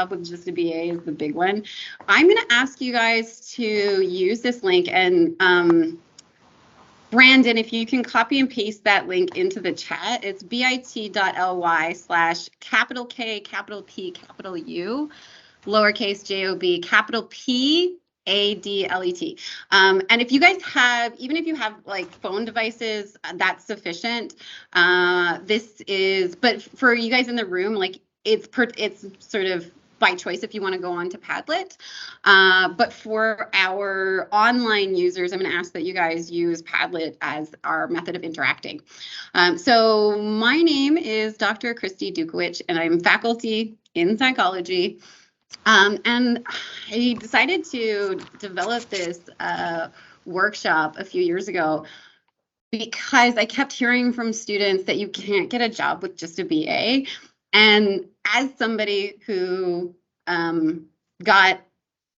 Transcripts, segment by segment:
job with just a BA is the big one. I'm going to ask you guys to use this link, and Brandon, if you can copy and paste that link into the chat. It's bit.ly/capital K, capital P, capital U, lowercase JOB, capital P, ADLET. And if you guys have, even if you have like phone devices, that's sufficient. This is, but for you guys in the room, like it's sort of by choice if you want to go on to Padlet. But for our online users, I'm going to ask that you guys use Padlet as our method of interacting. So my name is Dr. Christy Dukowich, and I'm faculty in psychology. And I decided to develop this workshop a few years ago because I kept hearing from students that you can't get a job with just a BA. And as somebody who got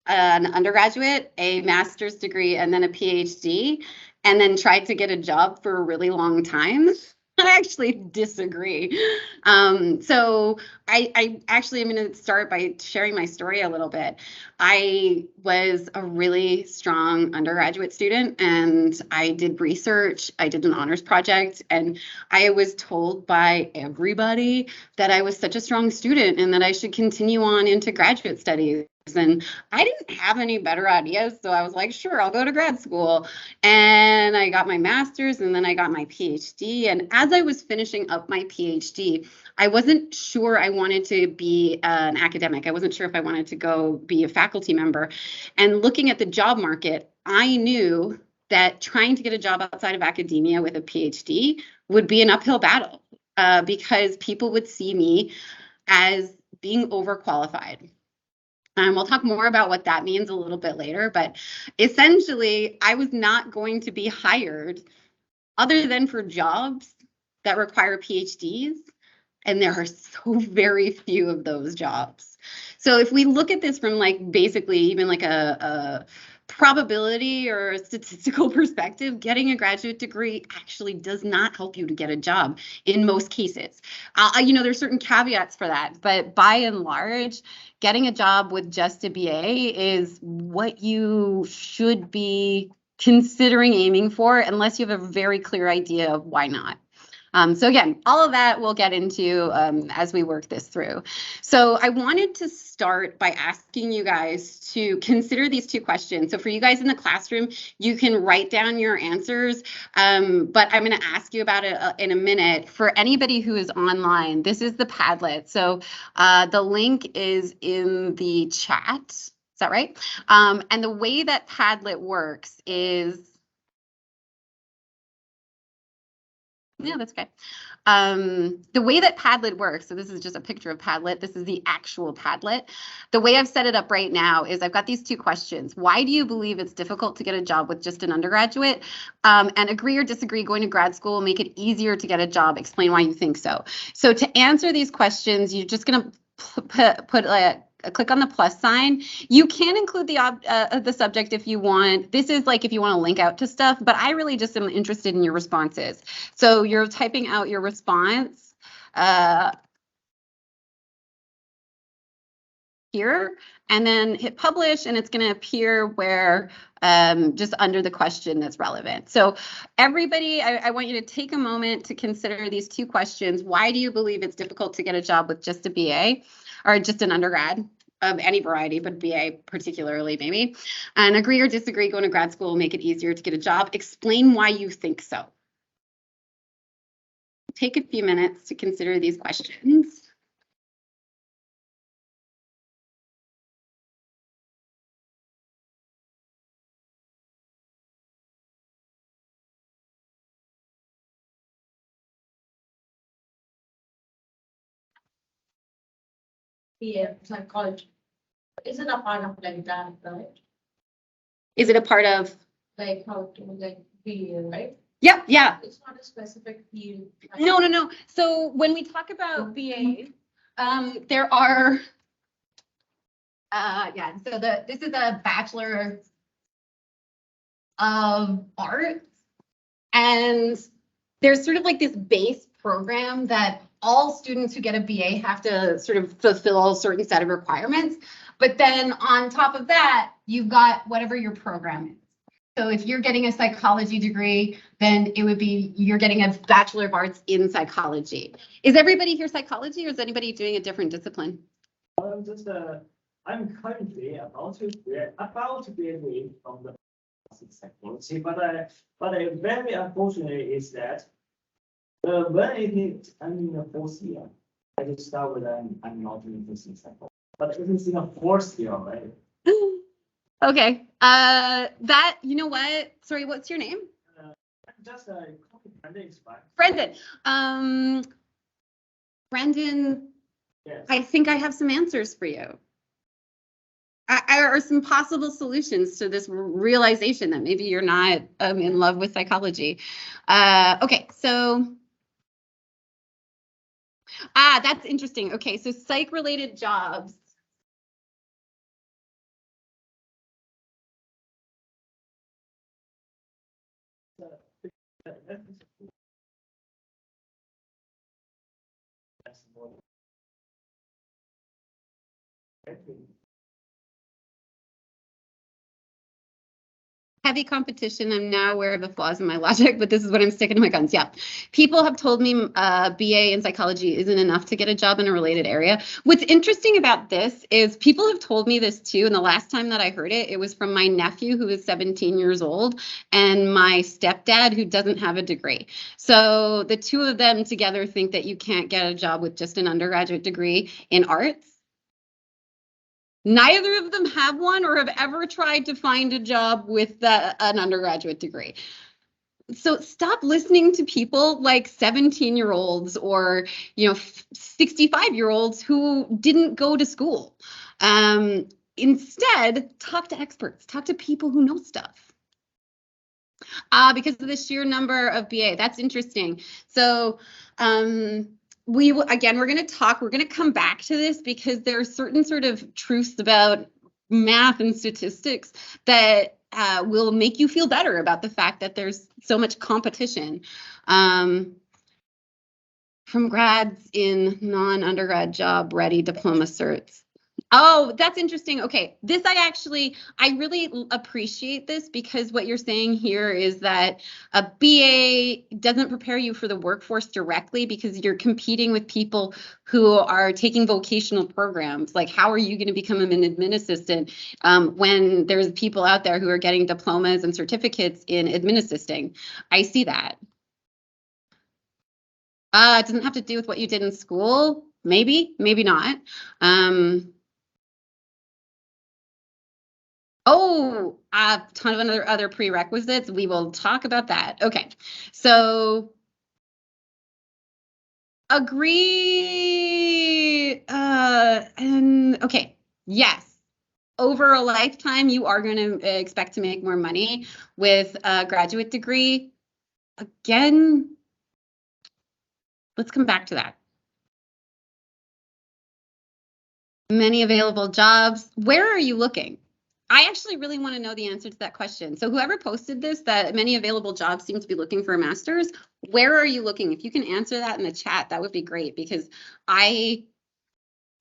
an undergraduate, a master's degree, and then a PhD, and then tried to get a job for a really long time, I actually disagree. So I actually am going to start by sharing my story a little bit. I was a really strong undergraduate student, and I did research. I did an honors project, and I was told by everybody that I was such a strong student and that I should continue on into graduate studies. And I didn't have any better ideas, so I was like, sure, I'll go to grad school. And I got my master's, and then I got my PhD. And as I was finishing up my PhD, I wasn't sure I wanted to be an academic. I wasn't sure if I wanted to go be a faculty member. And looking at the job market, I knew that trying to get a job outside of academia with a PhD would be an uphill battle because people would see me as being overqualified. We'll talk more about what that means a little bit later, but essentially, I was not going to be hired other than for jobs that require PhDs, and there are so very few of those jobs. So if we look at this from like basically even like a probability or a statistical perspective, getting a graduate degree actually does not help you to get a job in most cases. There's certain caveats for that, but by and large, getting a job with just a BA is what you should be considering aiming for, unless you have a very clear idea of why not. So again, all of that we'll get into as we work this through. So I wanted to start by asking you guys to consider these two questions. So for you guys in the classroom, you can write down your answers, but I'm going to ask you about it in a minute. For anybody who is online, this is the Padlet. So the link is in the chat. Is that right? And the way that Padlet works is, yeah, that's okay. The way that Padlet works, so this is just a picture of Padlet. This is the actual Padlet. The way I've set it up right now is I've got these two questions. Why do you believe it's difficult to get a job with just an undergraduate? And agree or disagree, going to grad school will make it easier to get a job. Explain why you think so. So to answer these questions, you're just going to put click on the plus sign. You can include the subject if you want. This is like if you want to link out to stuff, but I really just am interested in your responses. So you're typing out your response here, and then hit publish, and it's going to appear where just under the question that's relevant. So everybody, I want you to take a moment to consider these two questions. Why do you believe it's difficult to get a job with just a BA? Or just an undergrad of any variety, but BA particularly maybe. And agree or disagree, going to grad school will make it easier to get a job. Explain why you think so. Take a few minutes to consider these questions. Yeah, psychology. Is it a part of like that, right? Is it a part of? Like how to like be, right? Yep, yeah. It's not a specific field. No. So when we talk about BA, there are, so this is a Bachelor of Arts, and there's sort of like this base program that all students who get a BA have to sort of fulfill a certain set of requirements. But then on top of that, you've got whatever your program is. So if you're getting a psychology degree, then it would be you're getting a Bachelor of Arts in psychology. Is everybody here psychology, or is anybody doing a different discipline? I'm currently about to graduate from the psychology, but very unfortunate is that when I'm in the fourth year, I just start with I'm not doing this in psychology, but it is in the fourth year, right? Okay. That, you know what? Sorry, what's your name? Just a copy Brendan is fine. Brendan. Brendan, Yes. I think I have some answers for you. Or some possible solutions to this realization that maybe you're not in love with psychology. Okay, so that's interesting. Okay, so psych-related jobs. Heavy competition. I'm now aware of the flaws in my logic, but this is what I'm sticking to my guns. Yeah. People have told me BA in psychology isn't enough to get a job in a related area. What's interesting about this is people have told me this too. And the last time that I heard it, it was from my nephew who is 17 years old and my stepdad who doesn't have a degree. So the two of them together think that you can't get a job with just an undergraduate degree in arts. Neither of them have one or have ever tried to find a job with an undergraduate degree. So stop listening to people like 17-year-olds or 65-year-olds who didn't go to school. Instead, talk to experts, talk to people who know stuff. Because of the sheer number of BA, that's interesting. So we're going to come back to this because there are certain sort of truths about math and statistics that will make you feel better about the fact that there's so much competition from grads in non-undergrad job ready diploma certs. Oh, that's interesting. Okay, this I really appreciate this because what you're saying here is that a BA doesn't prepare you for the workforce directly because you're competing with people who are taking vocational programs. Like, how are you going to become an admin assistant when there's people out there who are getting diplomas and certificates in admin assisting? I see that. It doesn't have to do with what you did in school. Maybe, maybe not. Oh, a ton of other prerequisites. We will talk about that. Okay, so agree. And okay, yes. Over a lifetime, you are going to expect to make more money with a graduate degree. Again, let's come back to that. Many available jobs. Where are you looking? I actually really want to know the answer to that question. So whoever posted this, that many available jobs seem to be looking for a master's, where are you looking? If you can answer that in the chat, that would be great because I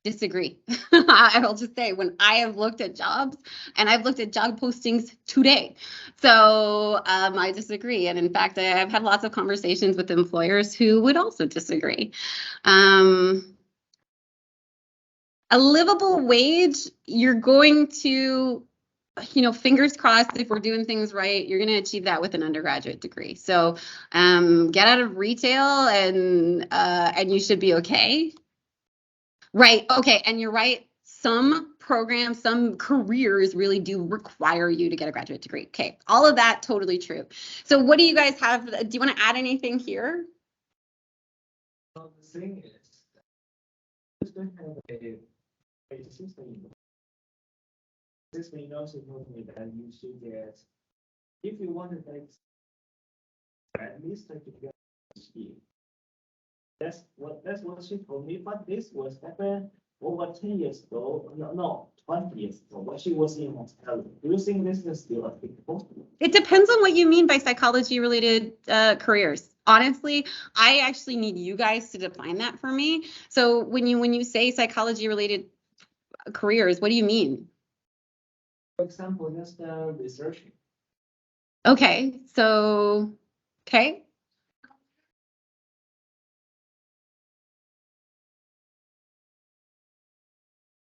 disagree. I will just say when I have looked at jobs and I've looked at job postings today. So I disagree. And in fact, I've had lots of conversations with employers who would also disagree. A livable wage, you're going to, fingers crossed, if we're doing things right, you're going to achieve that with an undergraduate degree. So get out of retail and you should be okay. Right. Okay. And you're right. Some programs, some careers really do require you to get a graduate degree. Okay. All of that, totally true. So what do you guys have? Do you want to add anything here? Well, the thing is, just don't have a system. This may also told me that you should get, if you want to take at least like get PhD. That's what she told me, but this was happened over 10 years ago. No, 20 years ago when she was in hospitality. Do you think this is still applicable? It depends on what you mean by psychology related careers. honestly, I actually need you guys to define that for me. So when you say psychology related careers, what do you mean? For example, just researching. Okay, so, okay.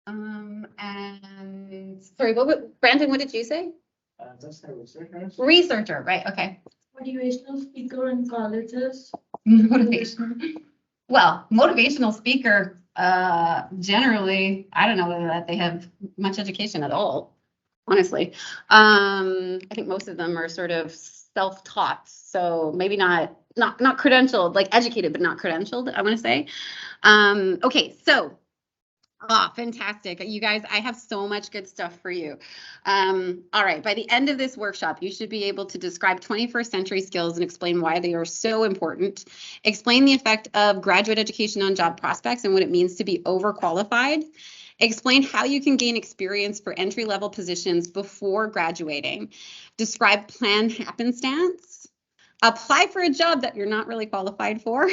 And sorry, Brandon, what did you say? Just a researcher. Researcher, right? Okay. Motivational speaker in colleges. Motivational. Well, motivational speaker, generally, I don't know whether that they have much education at all, honestly. I think most of them are sort of self-taught, so maybe not credentialed, like educated, but not credentialed, I want to say. Okay, so fantastic. You guys, I have so much good stuff for you. All right, by the end of this workshop, you should be able to describe 21st century skills and explain why they are so important. Explain the effect of graduate education on job prospects and what it means to be overqualified. Explain how you can gain experience for entry-level positions before graduating. Describe planned happenstance. Apply for a job that you're not really qualified for.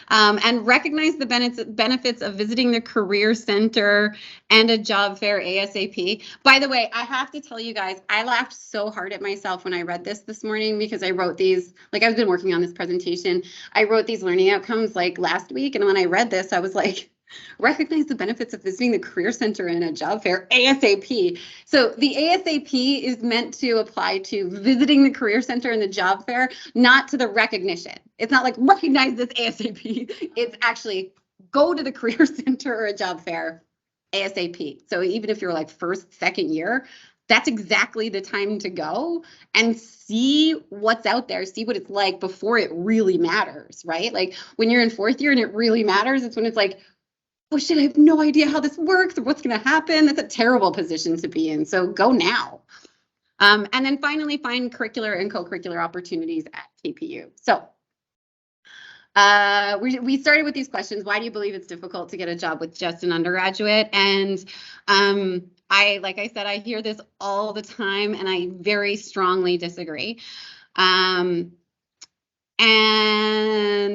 And recognize the benefits of visiting the Career Center and a job fair ASAP. By the way, I have to tell you guys, I laughed so hard at myself when I read this morning because I wrote these, like I've been working on this presentation. I wrote these learning outcomes like last week. And when I read this, I was like, recognize the benefits of visiting the Career Center and a job fair ASAP. So the ASAP is meant to apply to visiting the Career Center and the job fair, not to the recognition. It's not like recognize this ASAP. It's actually go to the Career Center or a job fair ASAP. So even if you're like first, second year, that's exactly the time to go and see what's out there, see what it's like before it really matters, right? Like when you're in fourth year and it really matters, it's when it's like, oh shit, I have no idea how this works or what's going to happen. That's a terrible position to be in. So go now. And then finally, find curricular and co-curricular opportunities at KPU. So we started with these questions. Why do you believe it's difficult to get a job with just an undergraduate? And like I said, I hear this all the time and I very strongly disagree. And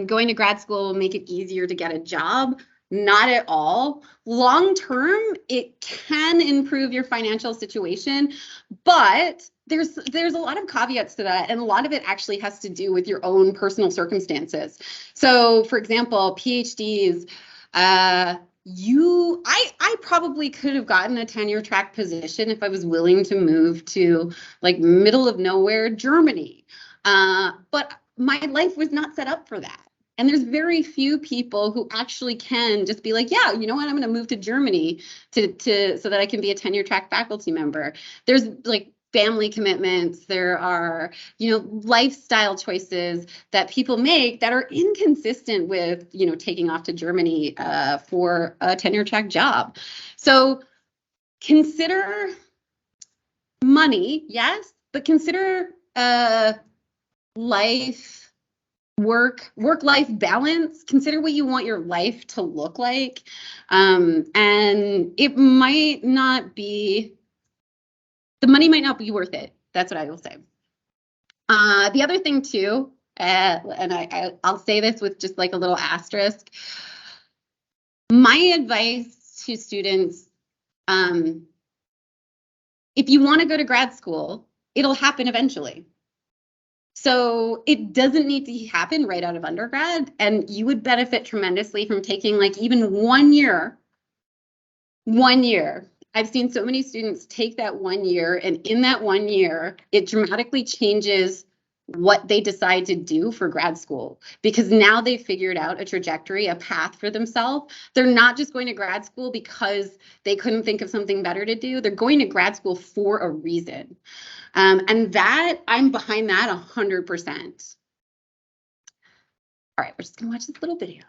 going to grad school will make it easier to get a job. Not at all. Long term, it can improve your financial situation, but there's a lot of caveats to that, and a lot of it actually has to do with your own personal circumstances. So, for example, PhDs, I probably could have gotten a tenure track position if I was willing to move to like middle of nowhere Germany, but my life was not set up for that. And there's very few people who actually can just be like, yeah, you know what, I'm going to move to Germany so that I can be a tenure track faculty member. There's like family commitments, there are, lifestyle choices that people make that are inconsistent with, taking off to Germany for a tenure track job. So consider money, yes, but consider work-life balance. Consider what you want your life to look like. And it might not be, the money might not be worth it. That's what I will say. The other thing too, and I'll say this with just like a little asterisk. My advice to students, if you want to go to grad school, it'll happen eventually. So it doesn't need to happen right out of undergrad, and you would benefit tremendously from taking like even 1 year. 1 year. I've seen so many students take that 1 year, and in that 1 year, it dramatically changes what they decide to do for grad school, because now they've figured out a trajectory, a path for themselves. They're not just going to grad school because they couldn't think of something better to do. They're going to grad school for a reason. And that, I'm behind that 100%. All right, we're just gonna watch this little video.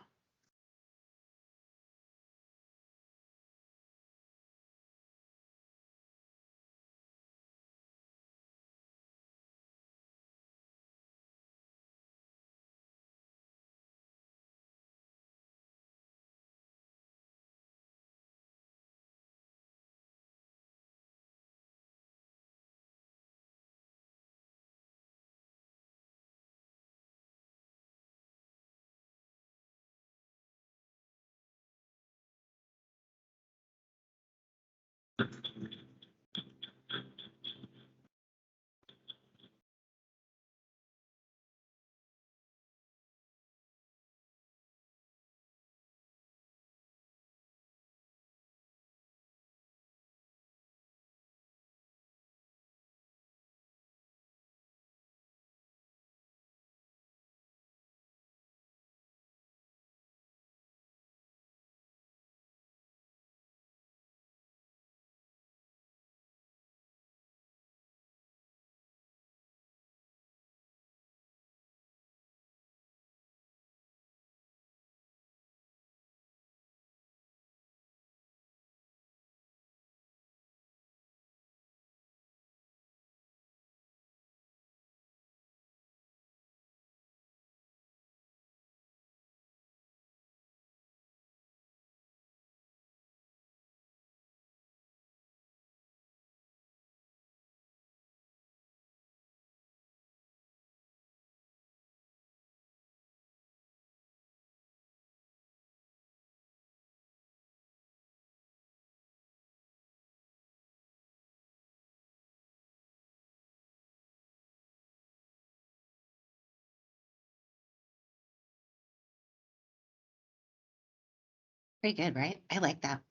Pretty good, right? I like that.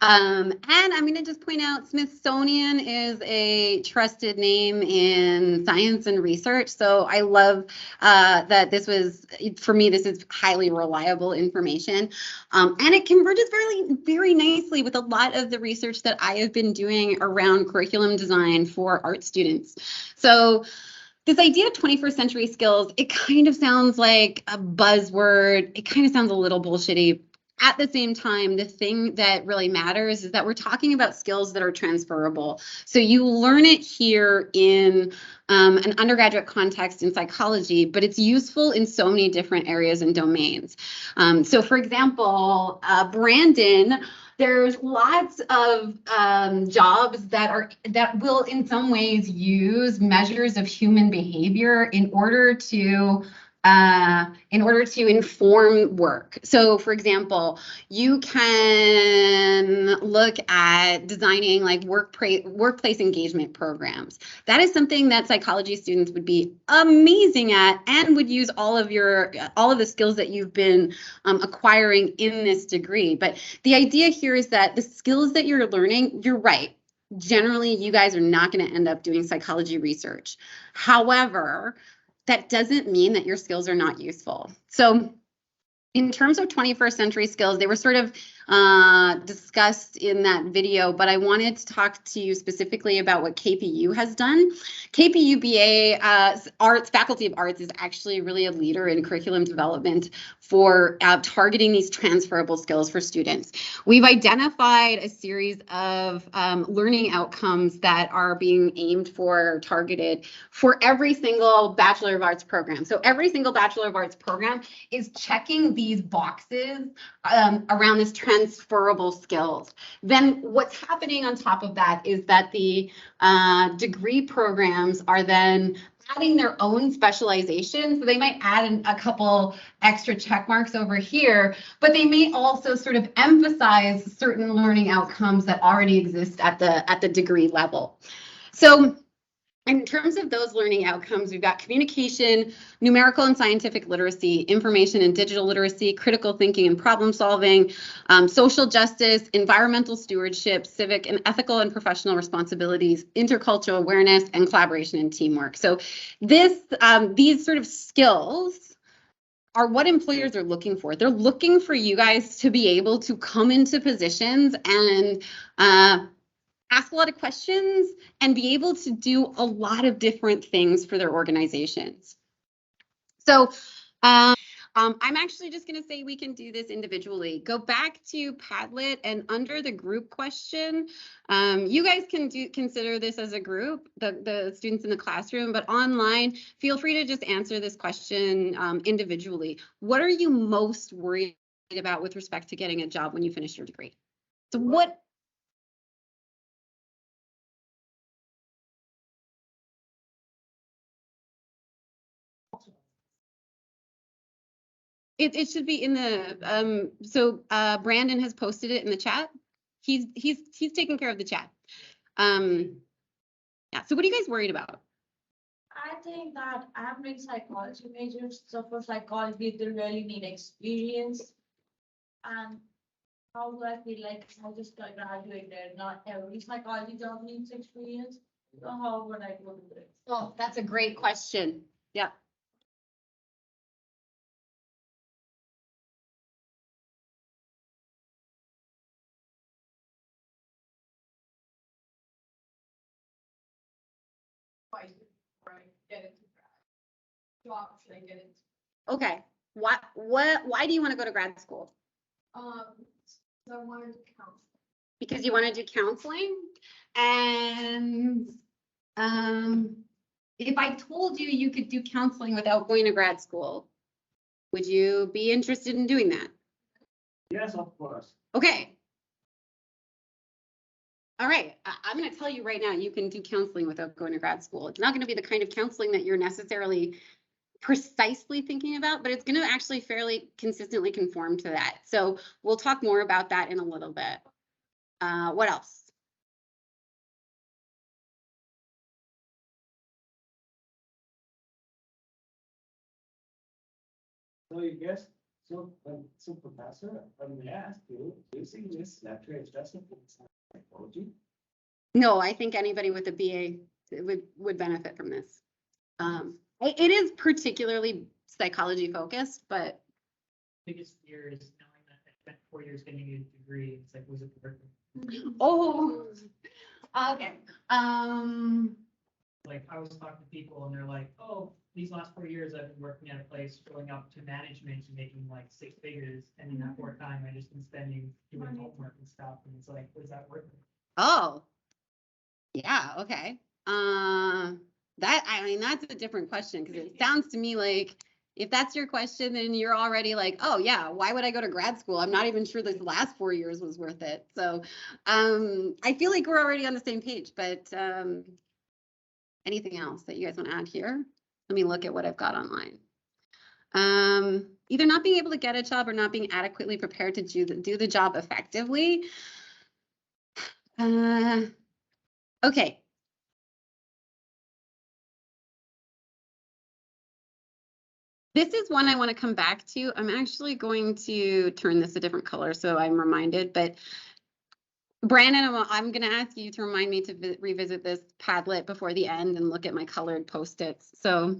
And I'm going to just point out Smithsonian is a trusted name in science and research. So I love that this was, for me, this is highly reliable information. And it converges very nicely with a lot of the research that I have been doing around curriculum design for art students. So this idea of 21st century skills, it kind of sounds like a buzzword. It kind of sounds a little bullshitty. At the same time, the thing that really matters is that we're talking about skills that are transferable. So you learn it here in an undergraduate context in psychology, but it's useful in so many different areas and domains. So for example, Brandon, there's lots of jobs that will in some ways use measures of human behavior in order to inform work. So for example, you can look at designing like workplace engagement programs. That is something that psychology students would be amazing at and would use all of the skills that you've been acquiring in this degree. But the idea here is that the skills that you're learning, you're right. Generally, you guys are not going to end up doing psychology research. However, that doesn't mean that your skills are not useful. So in terms of 21st century skills, they were sort of discussed in that video, but I wanted to talk to you specifically about what KPU has done. KPU BA Arts, Faculty of Arts is actually really a leader in curriculum development for targeting these transferable skills for students. We've identified a series of learning outcomes that are being aimed for, targeted for every single Bachelor of Arts program. So every single Bachelor of Arts program is checking these boxes around this transferable skills. Then what's happening on top of that is that the degree programs are then adding their own specialization. So they might add a couple extra check marks over here, but they may also sort of emphasize certain learning outcomes that already exist at the degree level. So in terms of those learning outcomes, we've got communication, numerical and scientific literacy, information and digital literacy, critical thinking and problem solving, social justice, environmental stewardship, civic and ethical and professional responsibilities, intercultural awareness, and collaboration and teamwork. So these sort of skills are what employers are looking for. They're looking for you guys to be able to come into positions and ask a lot of questions and be able to do a lot of different things for their organizations. So I'm actually just going to say we can do this individually. Go back to Padlet, and under the group question, you guys can consider this as a group, the students in the classroom, but online, feel free to just answer this question individually. What are you most worried about with respect to getting a job when you finish your degree? So what? It should be in the Brandon has posted it in the chat. He's taking care of the chat. Yeah, so what are you guys worried about? I think that I'm doing psychology majors, so for psychology, they really need experience. And how do I feel like I just graduated, not every psychology job needs experience, so how would I go to it? Oh, that's a great question. Yeah. Right, get into jobs, they get into. Okay. Why do you want to go to grad school? So I wanted to counsel. Because you want to do counseling? And if I told you you could do counseling without going to grad school, would you be interested in doing that? Yes, of course. Okay. All right, I'm going to tell you right now, you can do counseling without going to grad school. It's not going to be the kind of counseling that you're necessarily precisely thinking about, but it's going to actually fairly consistently conform to that. So we'll talk more about that in a little bit. What else? So you guess So Professor, may I ask you, do you think this lecture is just a psychology? No, I think anybody with a BA would benefit from this. It is particularly psychology focused, but Biggest fear is knowing that I spent 4 years getting a degree. It's like, was it worth it? oh, okay. Like, I was talking to people and they're like, oh, these last 4 years I've been working at a place, going up to management and making like 6 figures. And in that 4 time, I just been spending doing homework and stuff. And it's like, was that worth it? Oh, yeah, okay. I mean, that's a different question because it sounds to me like if that's your question, then you're already like, oh yeah, why would I go to grad school? I'm not even sure this last 4 years was worth it. So I feel like we're already on the same page, but anything else that you guys want to add here? Let me look at what I've got online. Either not being able to get a job or not being adequately prepared to do the job effectively. Okay. This is one I want to come back to. I'm actually going to turn this a different color so I'm reminded, but Brandon, I'm going to ask you to remind me to revisit this Padlet before the end and look at my colored Post-its. So,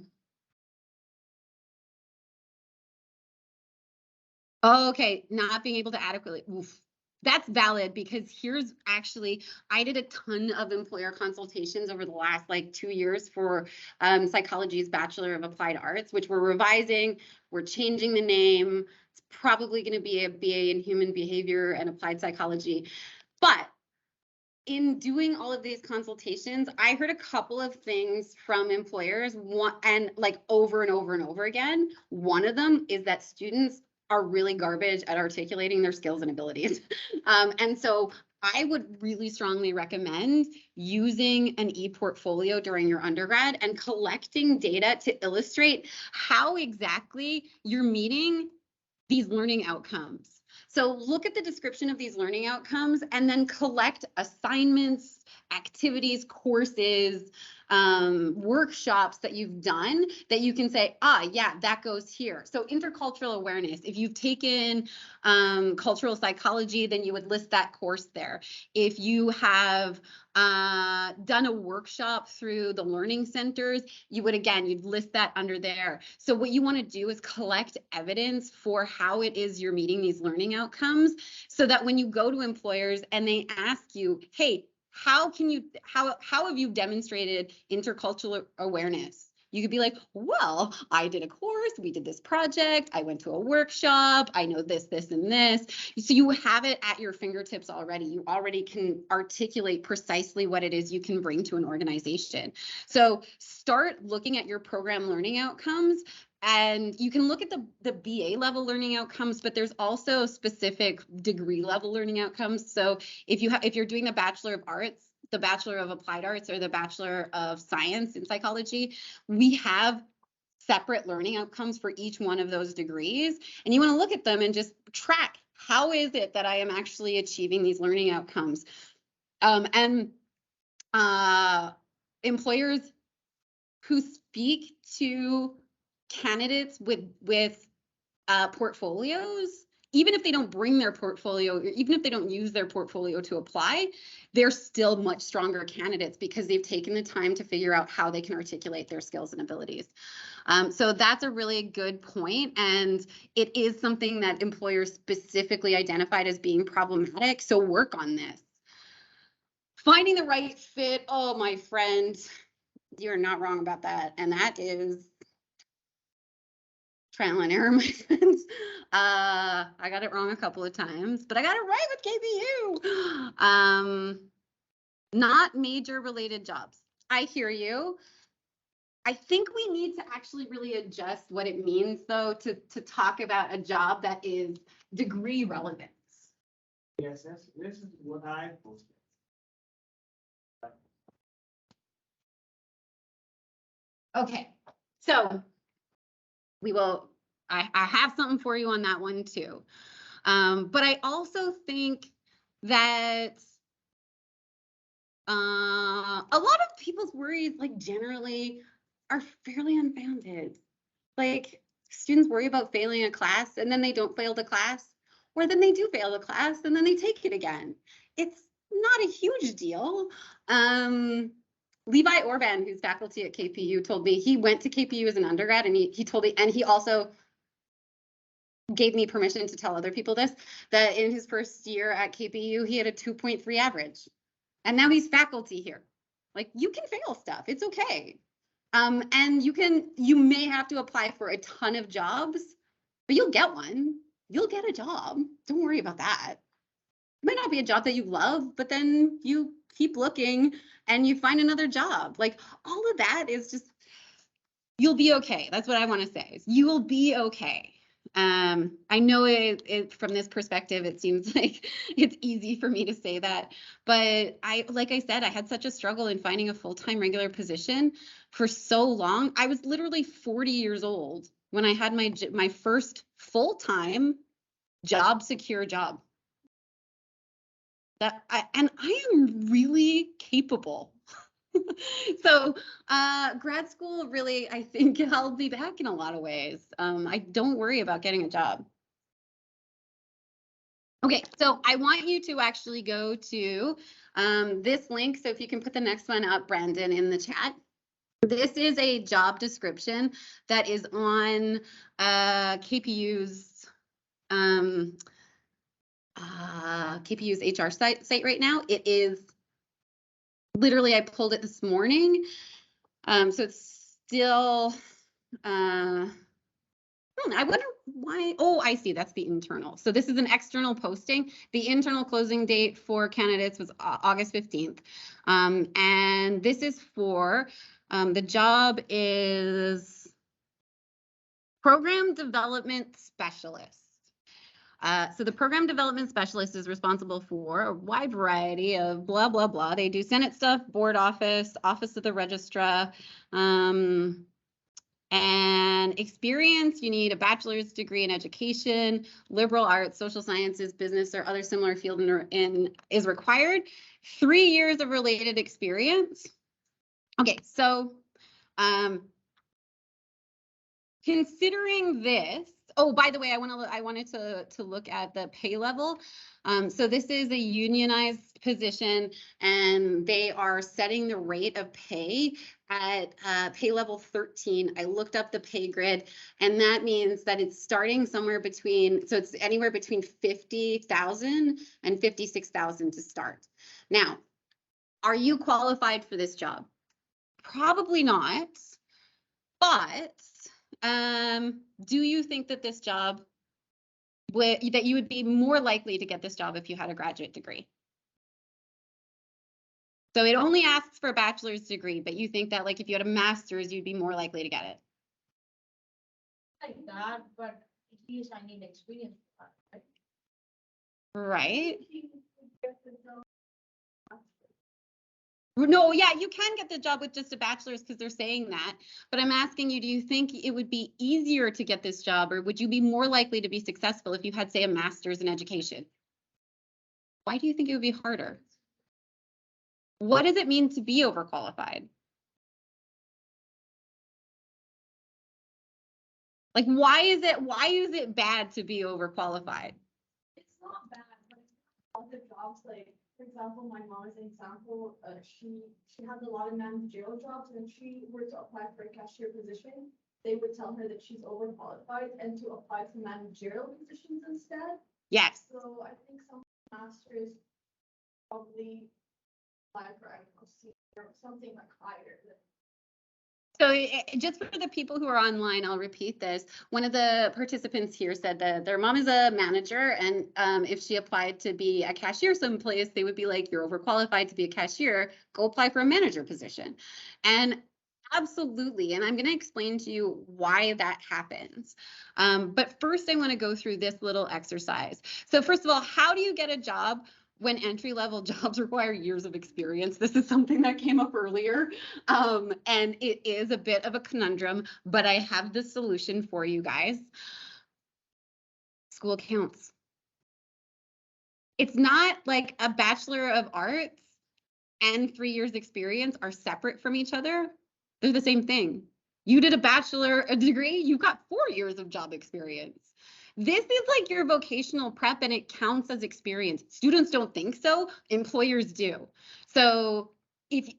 okay, not being able to adequately, oof. That's valid because here's actually, I did a ton of employer consultations over the last like 2 years for Psychology's Bachelor of Applied Arts, which we're revising, we're changing the name. It's probably going to be a BA in Human Behavior and Applied Psychology. But in doing all of these consultations, I heard a couple of things from employers, and like over and over and over again. One of them is that students are really garbage at articulating their skills and abilities. And so I would really strongly recommend using an e-portfolio during your undergrad and collecting data to illustrate how exactly you're meeting these learning outcomes. So look at the description of these learning outcomes and then collect assignments, activities, courses, workshops that you've done that you can say, yeah, that goes here. So intercultural awareness, if you've taken cultural psychology, then you would list that course there. If you have done a workshop through the learning centers, you'd list that under there. So what you want to do is collect evidence for how it is you're meeting these learning outcomes so that when you go to employers and they ask you, hey, how have you demonstrated intercultural awareness? You could be like, well, I did a course, we did this project, I went to a workshop, I know this, this, and this. So you have it at your fingertips already. You already can articulate precisely what it is you can bring to an organization. So start looking at your program learning outcomes. And you can look at the BA level learning outcomes, but there's also specific degree level learning outcomes. So if you're doing the Bachelor of Arts, the Bachelor of Applied Arts, or the Bachelor of Science in Psychology, we have separate learning outcomes for each one of those degrees. And you want to look at them and just track, how is it that I am actually achieving these learning outcomes? Employers who speak to candidates with portfolios, even if they don't bring their portfolio, or even if they don't use their portfolio to apply, they're still much stronger candidates because they've taken the time to figure out how they can articulate their skills and abilities. So that's a really good point, and it is something that employers specifically identified as being problematic, so work on this. Finding the right fit, oh, my friend, you're not wrong about that, and that is trial and error, my friends. I got it wrong a couple of times, but I got it right with KBU. Not major related jobs. I hear you. I think we need to actually really adjust what it means, though, to talk about a job that is degree relevance. Yes, this is what I posted. Okay, so I have something for you on that one too. But I also think that a lot of people's worries, like generally, are fairly unfounded. Like students worry about failing a class and then they don't fail the class, or then they do fail the class and then they take it again. It's not a huge deal. Levi Orban, who's faculty at KPU, told me he went to KPU as an undergrad, and he told me, and he also gave me permission to tell other people this, that in his first year at KPU, he had a 2.3 average. And now he's faculty here. Like, you can fail stuff, it's okay. And you may have to apply for a ton of jobs, but you'll get one. You'll get a job. Don't worry about that. It might not be a job that you love, but then you keep looking and you find another job. Like, all of that is just, you'll be okay. That's what I want to say, is you will be okay. I know it from this perspective, it seems like it's easy for me to say that, but like I said, I had such a struggle in finding a full-time regular position for so long. I was literally 40 years old when I had my first full-time secure job. And I am really capable. So grad school really, I think, held me back in a lot of ways. I don't worry about getting a job. Okay, so I want you to actually go to this link. So if you can put the next one up, Brandon, in the chat. This is a job description that is on KPU's HR site right now. It is literally, I pulled it this morning. So it's still, I wonder why. Oh, I see. That's the internal. So this is an external posting. The internal closing date for candidates was August 15th. And this is for, the job is Program Development Specialist. So the program development specialist is responsible for a wide variety of blah, blah, blah. They do Senate stuff, board office, office of the registrar, and experience. You need a bachelor's degree in education, liberal arts, social sciences, business, or other similar field is required. 3 years of related experience. Okay, so considering this, oh, by the way, I wanted to look at the pay level. So this is a unionized position, and they are setting the rate of pay at pay level 13. I looked up the pay grid, and that means that it's starting somewhere between, so it's anywhere between 50,000 and 56,000 to start. Now, are you qualified for this job? Probably not, but do you think that this job, that you would be more likely to get this job if you had a graduate degree? So it only asks for a bachelor's degree, but you think that, like, if you had a master's, you'd be more likely to get it? Like that, but at least I need experience for that, right? Right. No, yeah, you can get the job with just a bachelor's because they're saying that. But I'm asking you, do you think it would be easier to get this job, or would you be more likely to be successful if you had, say, a master's in education? Why do you think it would be harder? What does it mean to be overqualified? Like, why is it bad to be overqualified? It's not bad, but other jobs, like, for example, my mom is an example, she has a lot of managerial jobs, and if she were to apply for a cashier position, they would tell her that she's overqualified and to apply for managerial positions instead. Yes. So I think some masters probably apply for, I don't know, senior or something like higher. So just for the people who are online, I'll repeat this. One of the participants here said that their mom is a manager, and if she applied to be a cashier someplace, they would be like, you're overqualified to be a cashier, go apply for a manager position. And absolutely, and I'm going to explain to you why that happens. But first, I want to go through this little exercise. So first of all, how do you get a job when entry-level jobs require years of experience? This is something that came up earlier, and it is a bit of a conundrum, but I have the solution for you guys. School counts. It's not like a Bachelor of Arts and 3 years experience are separate from each other. They're the same thing. You did a bachelor degree, you've got 4 years of job experience. This is like your vocational prep and it counts as experience. Students don't think so, employers do. So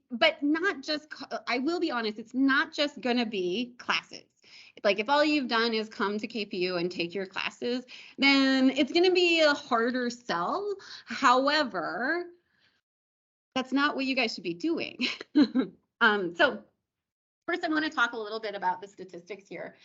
but not just, I will be honest, it's not just gonna be classes. Like if all you've done is come to KPU and take your classes, then it's gonna be a harder sell. However, that's not what you guys should be doing. So first, I want to talk a little bit about the statistics here.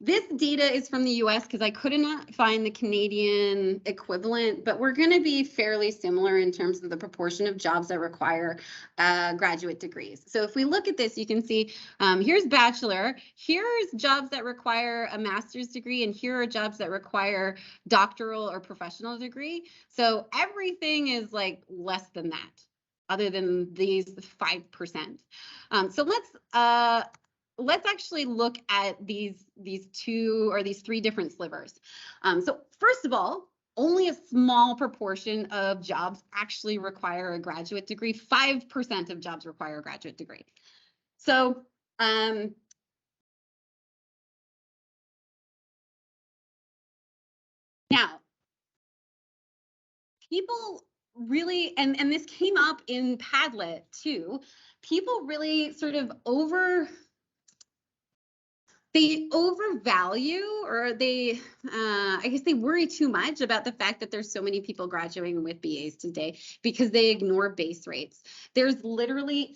This data is from the US because I could not find the Canadian equivalent, but we're going to be fairly similar in terms of the proportion of jobs that require graduate degrees. So if we look at this, you can see here's bachelor, here's jobs that require a master's degree, and here are jobs that require doctoral or professional degree. So everything is like less than that, other than these 5%. So let's actually look at these 2 or these 3 different slivers. So first of all, only a small proportion of jobs actually require a graduate degree. 5% of jobs require a graduate degree. So now, people really, and this came up in Padlet too, people really sort of they overvalue, or they, I guess they worry too much about the fact that there's so many people graduating with BAs today because they ignore base rates. There's literally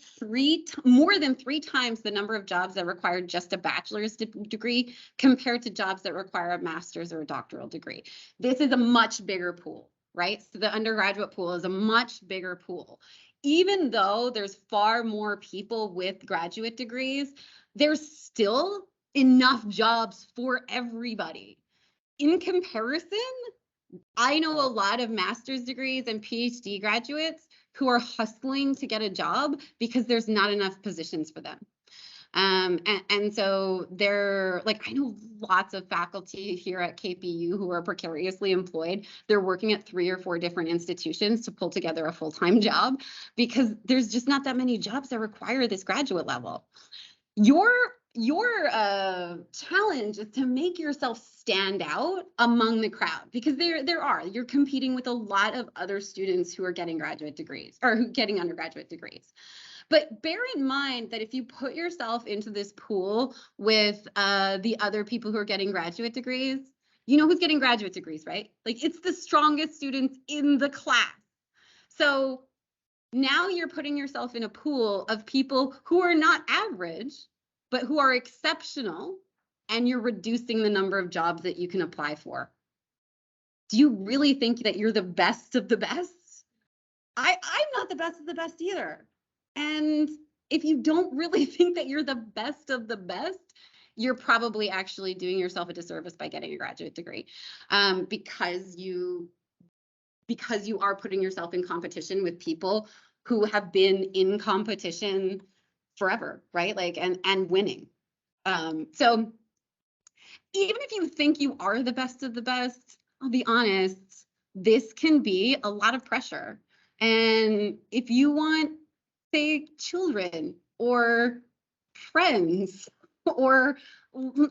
more than 3 times the number of jobs that require just a bachelor's degree compared to jobs that require a master's or a doctoral degree. This is a much bigger pool, right? So the undergraduate pool is a much bigger pool. Even though there's far more people with graduate degrees, there's still enough jobs for everybody. In comparison, I know a lot of master's degrees and PhD graduates who are hustling to get a job because there's not enough positions for them. And so they're like, I know lots of faculty here at KPU who are precariously employed. They're working at 3 or 4 different institutions to pull together a full-time job because there's just not that many jobs that require this graduate level. Your challenge is to make yourself stand out among the crowd, because you're competing with a lot of other students who are getting graduate degrees or who getting undergraduate degrees. But bear in mind that if you put yourself into this pool with the other people who are getting graduate degrees, you know who's getting graduate degrees, right? Like it's the strongest students in the class. So now you're putting yourself in a pool of people who are not average, but who are exceptional, and you're reducing the number of jobs that you can apply for. Do you really think that you're the best of the best? I'm not the best of the best either. And if you don't really think that you're the best of the best, you're probably actually doing yourself a disservice by getting a graduate degree, because you are putting yourself in competition with people who have been in competition forever, right? Like, and winning. So even if you think you are the best of the best, I'll be honest, this can be a lot of pressure. And if you want, say, children or friends or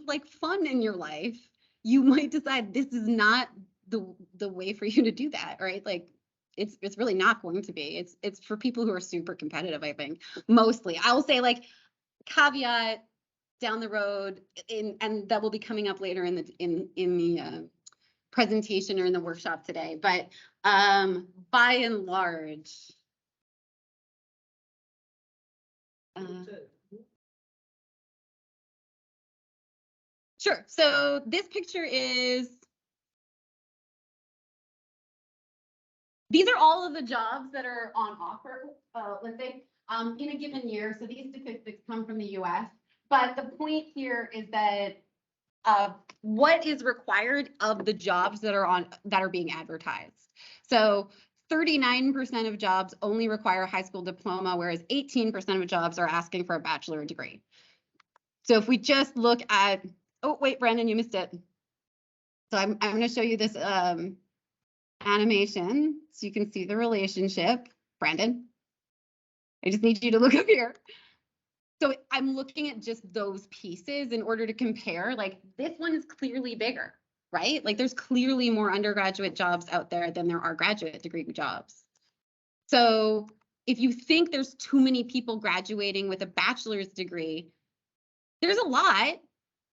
like fun in your life, you might decide this is not the way for you to do that, right? Like it's really not going to be. It's for people who are super competitive, I think, mostly. I will say, like, caveat down the road, and that will be coming up later in the presentation or in the workshop today. But by and large, sure. So this picture is, these are all of the jobs that are on offer, let's say, in a given year. So these statistics come from the US. But the point here is that what is required of the jobs that are being advertised. So 39% of jobs only require a high school diploma, whereas 18% of jobs are asking for a bachelor degree. So if we just look at, oh wait, Brandon, you missed it. So I'm going to show you this animation so you can see the relationship. Brandon, I just need you to look up here. So I'm looking at just those pieces in order to compare, like this one is clearly bigger, right? Like there's clearly more undergraduate jobs out there than there are graduate degree jobs. So if you think there's too many people graduating with a bachelor's degree, there's a lot,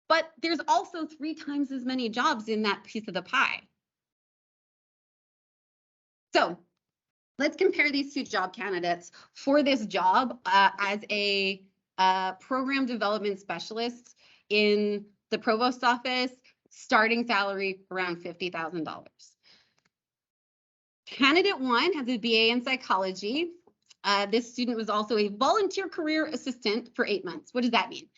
but there's also 3 times as many jobs in that piece of the pie. So let's compare these 2 job candidates for this job as a program development specialist in the provost's office, starting salary around $50,000. Candidate 1 has a BA in psychology. This student was also a volunteer career assistant for 8 months. What does that mean?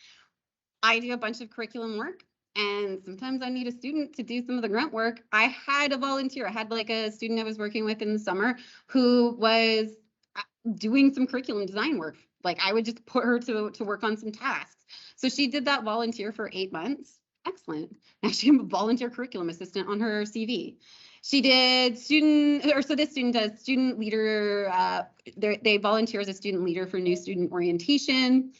I do a bunch of curriculum work, and sometimes I need a student to do some of the grunt work. I had a volunteer. I had like a student I was working with in the summer who was doing some curriculum design work. Like I would just put her to work on some tasks. So she did that volunteer for 8 months. Excellent. Now she's a volunteer curriculum assistant on her CV. She did so this student does student leader, they volunteer as a student leader for new student orientation.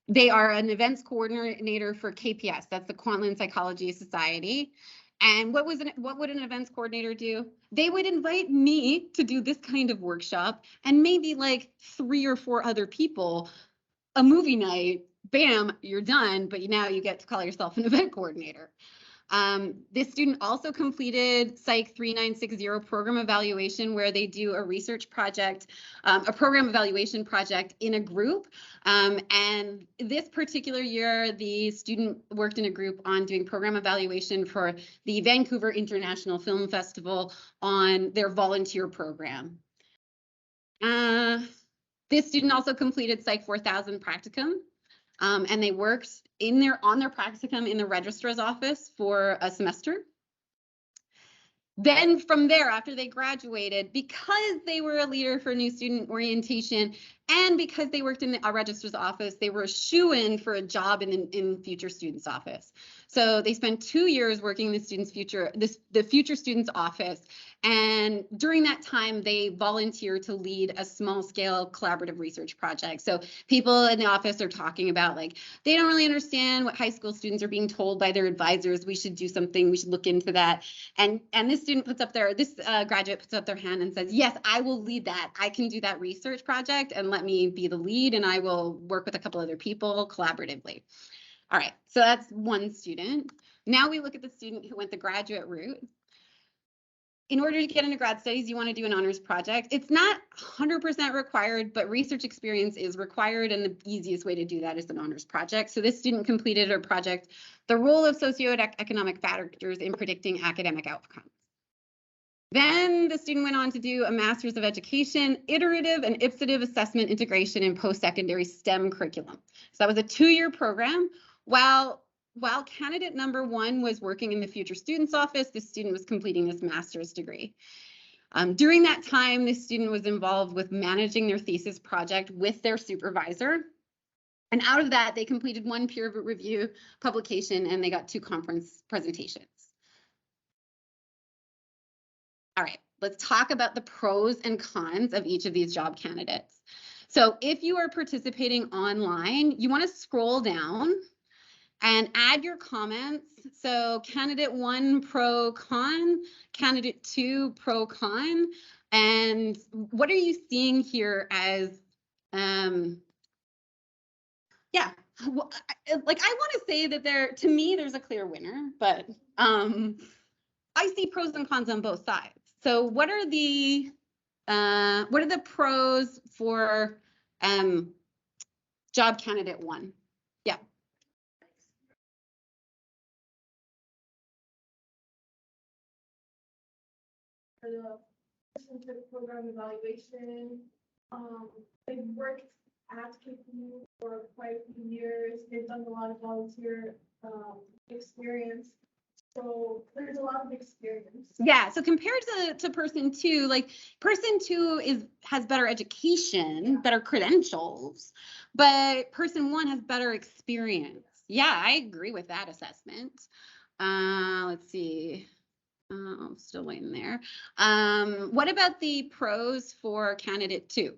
They are an events coordinator for KPS, that's the Kwantlen Psychology Society. And what would an events coordinator do? They would invite me to do this kind of workshop and maybe like 3 or 4 other people, a movie night, bam, you're done, but now you get to call yourself an event coordinator. This student also completed Psych 3960 program evaluation, where they do a research project, a program evaluation project in a group. And this particular year, the student worked in a group on doing program evaluation for the Vancouver International Film Festival on their volunteer program. This student also completed Psych 4000 practicum. And they worked on their practicum in the registrar's office for a semester. Then from there, after they graduated, because they were a leader for new student orientation and because they worked in a registrar's office, they were a shoo-in for a job in future students' office. So they spent 2 years working in the future students' office. And during that time, they volunteered to lead a small-scale collaborative research project. So people in the office are talking about, like, they don't really understand what high school students are being told by their advisors. We should do something. We should look into that. And this student this graduate puts up their hand and says, yes, I will lead that. I can do that research project, and let me be the lead, and I will work with a couple other people collaboratively. All right, so that's one student. Now we look at the student who went the graduate route. In order to get into grad studies, you want to do an honors project. It's not 100% required, but research experience is required, and the easiest way to do that is an honors project. So this student completed a project, the role of socioeconomic factors in predicting academic outcomes. Then the student went on to do a Master's of Education, Iterative and Ipsative Assessment Integration in Post-Secondary STEM Curriculum. So that was a 2-year program. While candidate number 1 was working in the future student's office, this student was completing this master's degree. During that time, this student was involved with managing their thesis project with their supervisor. And out of that, they completed 1 peer review publication, and they got 2 conference presentations. All right, let's talk about the pros and cons of each of these job candidates. So if you are participating online, you want to scroll down and add your comments. So candidate 1 pro con, candidate 2 pro con, and what are you seeing here as, yeah, like I want to say that to me, there's a clear winner, but I see pros and cons on both sides. So what are the pros for job candidate 1? Yeah. For the program evaluation, they've worked at KPU for quite a few years. They've done a lot of volunteer experience. So there's a lot of experience. Yeah, so compared to person 2, like person 2 has better education, better credentials, but person 1 has better experience. Yeah, I agree with that assessment. Let's see. I'm still waiting there. What about the pros for candidate 2?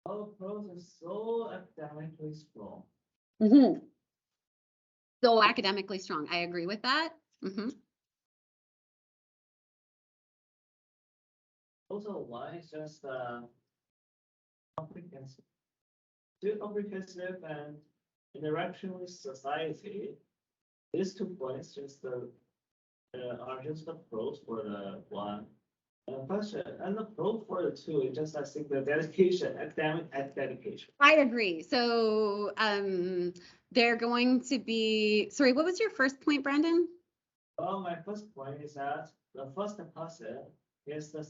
Our pros are so academically strong. So academically strong. I agree with that. Also, one is just comprehensive. Too comprehensive and interaction with society. These 2 points just are just the pros for the one. And the pro for the two is just I think the dedication, academic dedication. I agree. So they're going to be, sorry, what was your first point, Brandon? Well, my first point is that the first concept is the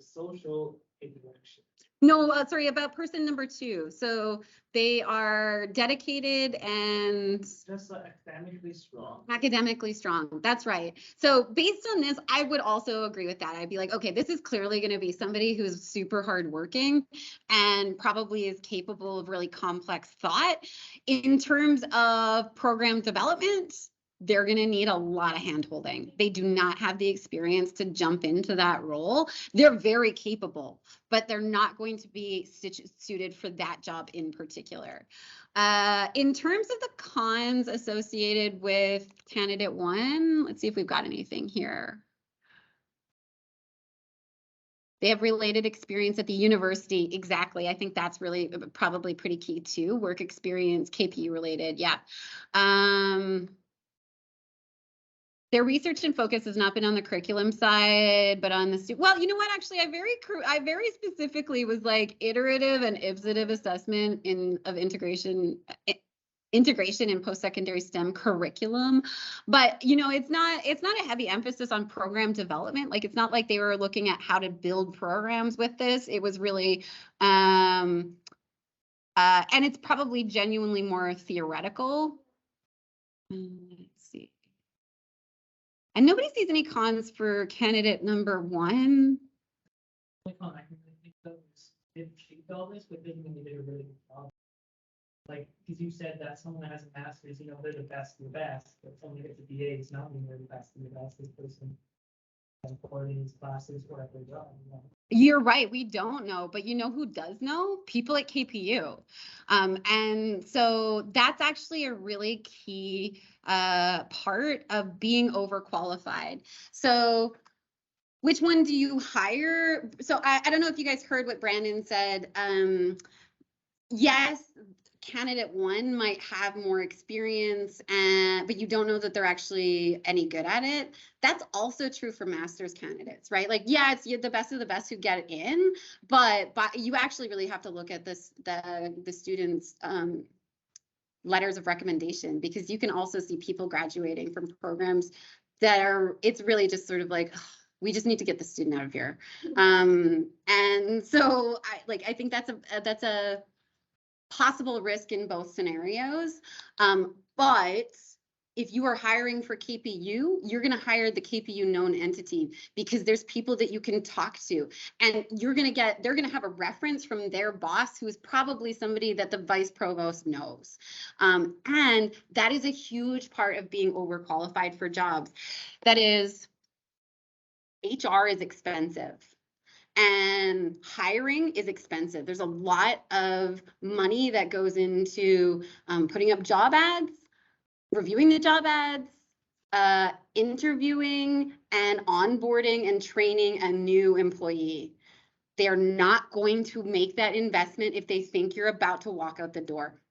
social interaction. No, sorry, about person number 2. So they are dedicated and Just academically strong. Academically strong. That's right. So based on this, I would also agree with that. I'd be like, okay, this is clearly going to be somebody who's super hardworking and probably is capable of really complex thought. In terms of program development, they're going to need a lot of hand-holding. They do not have the experience to jump into that role. They're very capable, but they're not going to be suited for that job in particular. In terms of the cons associated with candidate 1, let's see if we've got anything here. They have related experience at the university. Exactly. I think that's really probably pretty key too. Work experience, KPU related. Yeah. Their research and focus has not been on the curriculum side, but on the well, you know what? Actually, I very specifically was like iterative and iterative assessment of integration in post-secondary STEM curriculum. But you know, it's not a heavy emphasis on program development. Like it's not like they were looking at how to build programs with this. It was really and it's probably genuinely more theoretical. Let's see. And nobody sees any cons for candidate number 1. I can really think of is they've achieved all this, but didn't really do a really good job. Like, because you said that someone that has a master's, you know, they're the best of the best, but someone that gets a BA is not being the best of the best. This person has supported these classes for every job. You know? You're right. We don't know, but you know who does know? People at KPU. And so that's actually a really key part of being overqualified. So which one do you hire? So I don't know if you guys heard what Brandon said. Yes, candidate 1 might have more experience, but you don't know that they're actually any good at it. That's also true for master's candidates, right? Like, yeah, it's the best of the best who get in, but you actually really have to look at the students' letters of recommendation, because you can also see people graduating from programs that are, it's really just sort of like, ugh, we just need to get the student out of here. And so I think that's a possible risk in both scenarios. But if you are hiring for KPU, you're going to hire the KPU known entity, because there's people that you can talk to, and they're going to have a reference from their boss, who is probably somebody that the vice provost knows. And that is a huge part of being overqualified for jobs. That is, HR is expensive. And hiring is expensive. There's a lot of money that goes into putting up job ads, reviewing the job ads, interviewing and onboarding and training a new employee. They're not going to make that investment if they think you're about to walk out the door.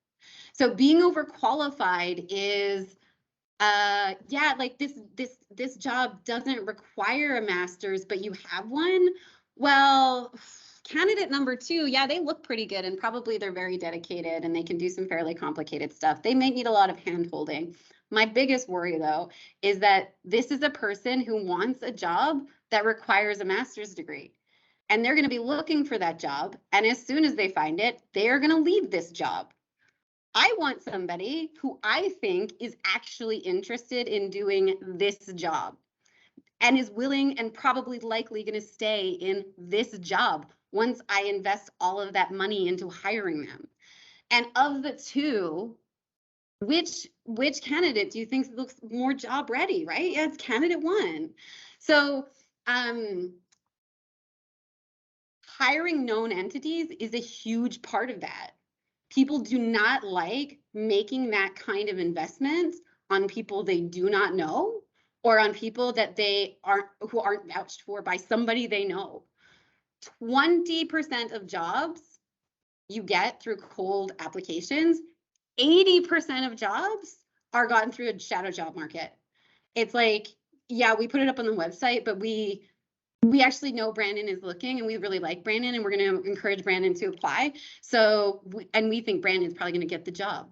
So being overqualified is yeah, like this job doesn't require a master's, but you have one. Well, candidate number 2, yeah, they look pretty good, and probably they're very dedicated and they can do some fairly complicated stuff. They may need a lot of hand-holding. My biggest worry, though, is that this is a person who wants a job that requires a master's degree. And they're going to be looking for that job. And as soon as they find it, they're going to leave this job. I want somebody who I think is actually interested in doing this job and is willing and probably likely going to stay in this job once I invest all of that money into hiring them. And of the 2, which candidate do you think looks more job ready, right? Yeah, it's candidate 1. So hiring known entities is a huge part of that. People do not like making that kind of investment on people they do not know or on people that who aren't vouched for by somebody they know. 20% of jobs you get through cold applications, 80% of jobs are gotten through a shadow job market. It's like, yeah, we put it up on the website, but we actually know Brandon is looking and we really like Brandon and we're going to encourage Brandon to apply. So, we think Brandon's probably going to get the job.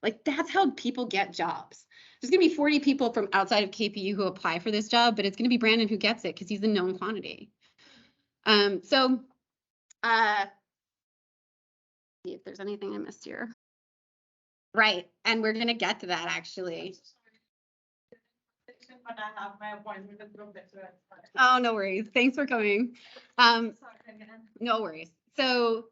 Like, that's how people get jobs. There's going to be 40 people from outside of KPU who apply for this job, but it's going to be Brandon who gets it because he's a known quantity. See if there's anything I missed here. Right, and we're going to get to that actually. But I have my appointment with Professor. Oh, no worries. Thanks for coming. No worries. So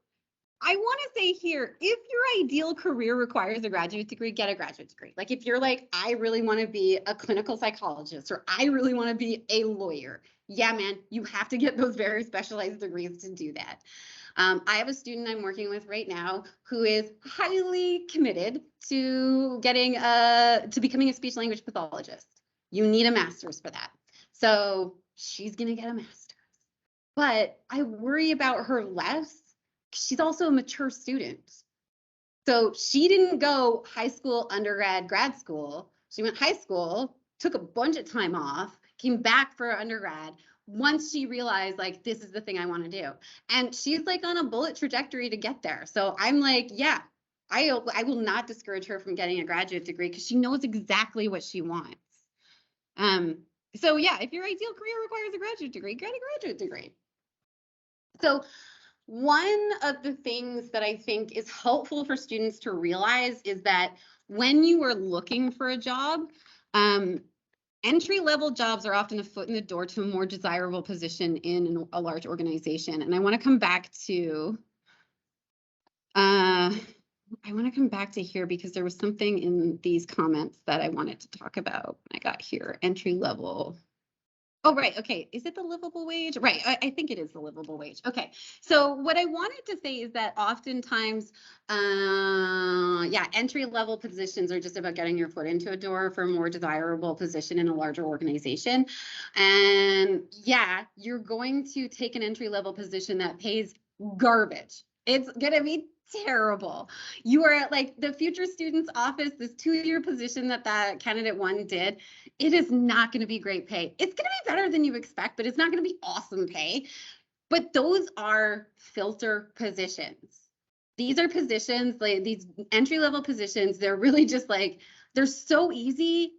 I want to say here, if your ideal career requires a graduate degree, get a graduate degree. Like if you're like, I really want to be a clinical psychologist or I really want to be a lawyer. Yeah, man, you have to get those very specialized degrees to do that. I have a student I'm working with right now who is highly committed to getting to becoming a speech language pathologist. You need a master's for that. So she's going to get a master's. But I worry about her less. She's also a mature student. So she didn't go high school, undergrad, grad school. She went high school, took a bunch of time off, came back for undergrad. Once she realized like, this is the thing I want to do. And she's like on a bullet trajectory to get there. So I'm like, yeah, I will not discourage her from getting a graduate degree because she knows exactly what she wants. So yeah, if your ideal career requires a graduate degree, get a graduate degree. So one of the things that I think is helpful for students to realize is that when you are looking for a job, entry-level jobs are often a foot in the door to a more desirable position in a large organization. And I want to come back to here because there was something in these comments that I wanted to talk about. I got here, entry level. Oh, right. Okay. Is it the livable wage? Right. I think it is the livable wage. Okay. So what I wanted to say is that oftentimes, entry level positions are just about getting your foot into a door for a more desirable position in a larger organization. And yeah, you're going to take an entry level position that pays garbage. It's going to be terrible. You are at like the future students office, this 2-year position that candidate one did. It is not going to be great pay. It's going to be better than you expect, but it's not going to be awesome pay. But those are filter positions. These are positions, like these entry level positions, they're really just like, they're so easy.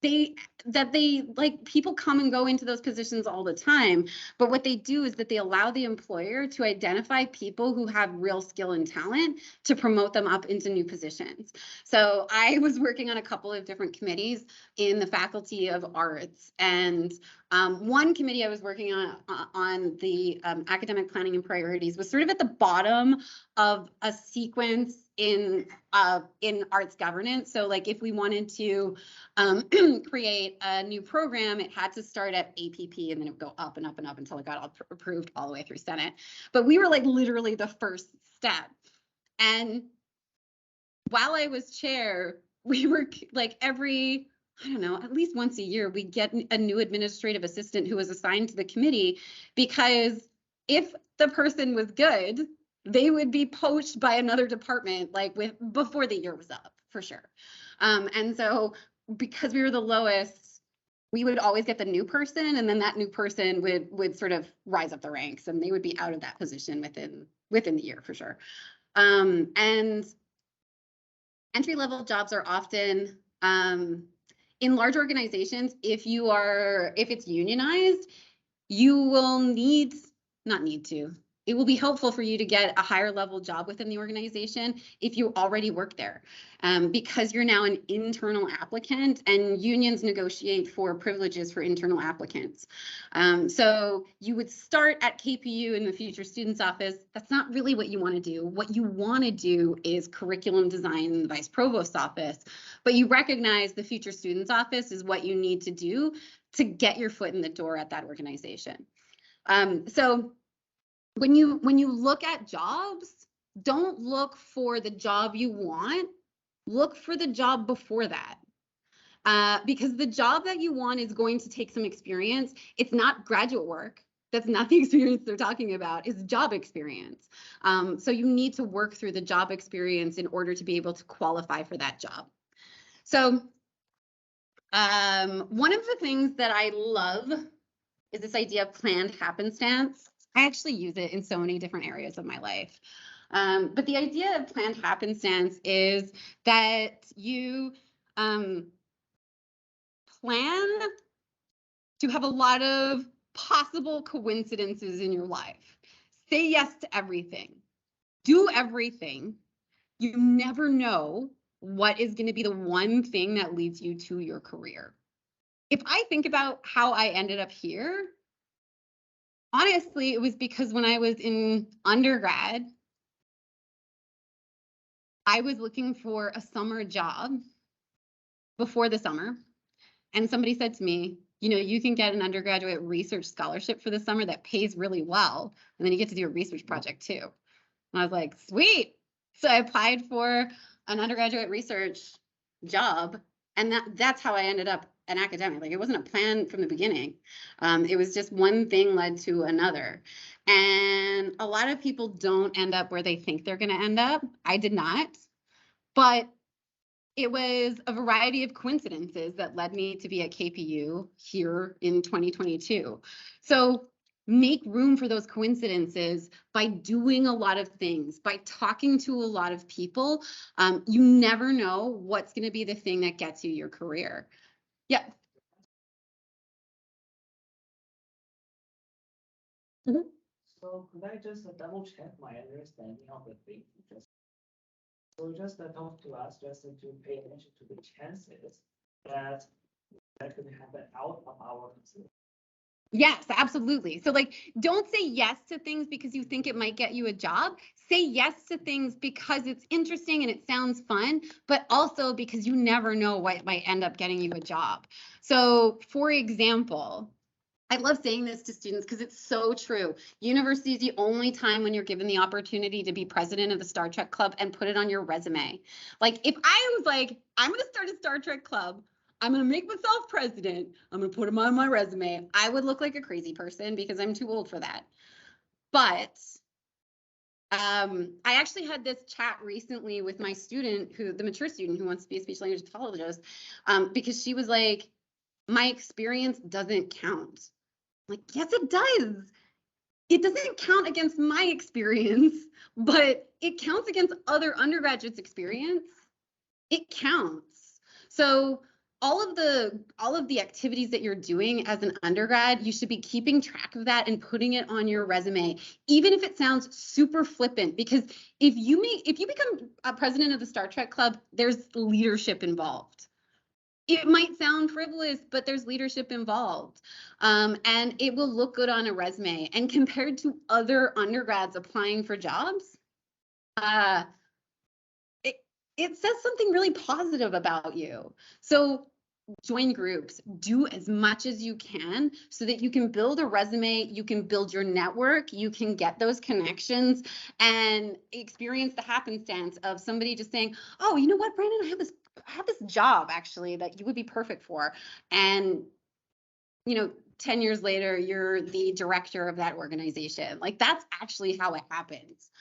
People come and go into those positions all the time, but what they do is that they allow the employer to identify people who have real skill and talent to promote them up into new positions. So I was working on a couple of different committees in the Faculty of Arts, and one committee I was working on the academic planning and priorities was sort of at the bottom of a sequence in arts governance. So like if we wanted to create a new program, it had to start at APP and then it would go up and up and up until it got all approved all the way through Senate. But we were like literally the first step. And while I was chair, we were like every, I don't know, at least once a year, we get a new administrative assistant who was assigned to the committee, because if the person was good, they would be poached by another department before the year was up, for sure. And so because we were the lowest, we would always get the new person, and then that new person would sort of rise up the ranks, and they would be out of that position within the year for sure. And entry-level jobs are often in large organizations. If it's unionized, you will it will be helpful for you to get a higher level job within the organization if you already work there, because you're now an internal applicant, and unions negotiate for privileges for internal applicants. So you would start at KPU in the Future Students Office. That's not really what you want to do. What you want to do is curriculum design in the Vice Provost's office, but you recognize the Future Students Office is what you need to do to get your foot in the door at that organization. So when you look at jobs, don't look for the job you want, look for the job before that. Because the job that you want is going to take some experience. It's not graduate work. That's not the experience they're talking about. It's job experience. So you need to work through the job experience in order to be able to qualify for that job. So one of the things that I love is this idea of planned happenstance. I actually use it in so many different areas of my life. But the idea of planned happenstance is that you plan to have a lot of possible coincidences in your life. Say yes to everything. Do everything. You never know what is going to be the one thing that leads you to your career. If I think about how I ended up here, honestly, it was because when I was in undergrad, I was looking for a summer job before the summer. And somebody said to me, you know, you can get an undergraduate research scholarship for the summer that pays really well. And then you get to do a research project too. And I was like, sweet. So I applied for an undergraduate research job. And that's how I ended up an academic. Like, it wasn't a plan from the beginning. It was just one thing led to another. And a lot of people don't end up where they think they're going to end up. I did not. But it was a variety of coincidences that led me to be at KPU here in 2022. So make room for those coincidences by doing a lot of things, by talking to a lot of people. You never know what's going to be the thing that gets you your career. Yeah. So could I just double check my understanding of the thing? So just talk to us, just to pay attention to the chances that could happen out of our consideration. Yes, absolutely. So like, don't say yes to things because you think it might get you a job. Say yes to things because it's interesting and it sounds fun, but also because you never know what might end up getting you a job. So for example, I love saying this to students because it's so true. University is the only time when you're given the opportunity to be president of the Star Trek Club and put it on your resume. Like, if I was like, I'm going to start a Star Trek Club, I'm going to make myself president, I'm going to put him on my resume, I would look like a crazy person because I'm too old for that. But I actually had this chat recently with my student, the mature student who wants to be a speech language pathologist, because she was like, my experience doesn't count. Like, yes, it does. It doesn't count against my experience, but it counts against other undergraduates' experience. It counts. So all of the activities that you're doing as an undergrad, you should be keeping track of that and putting it on your resume, even if it sounds super flippant, because if you become a president of the Star Trek Club, there's leadership involved. It might sound frivolous, but there's leadership involved. And it will look good on a resume. And compared to other undergrads applying for jobs, it says something really positive about you. So join groups, do as much as you can so that you can build a resume, you can build your network, you can get those connections and experience the happenstance of somebody just saying, oh, you know what, Brandon, I have this job actually that you would be perfect for. And, 10 years later, you're the director of that organization. Like, that's actually how it happens.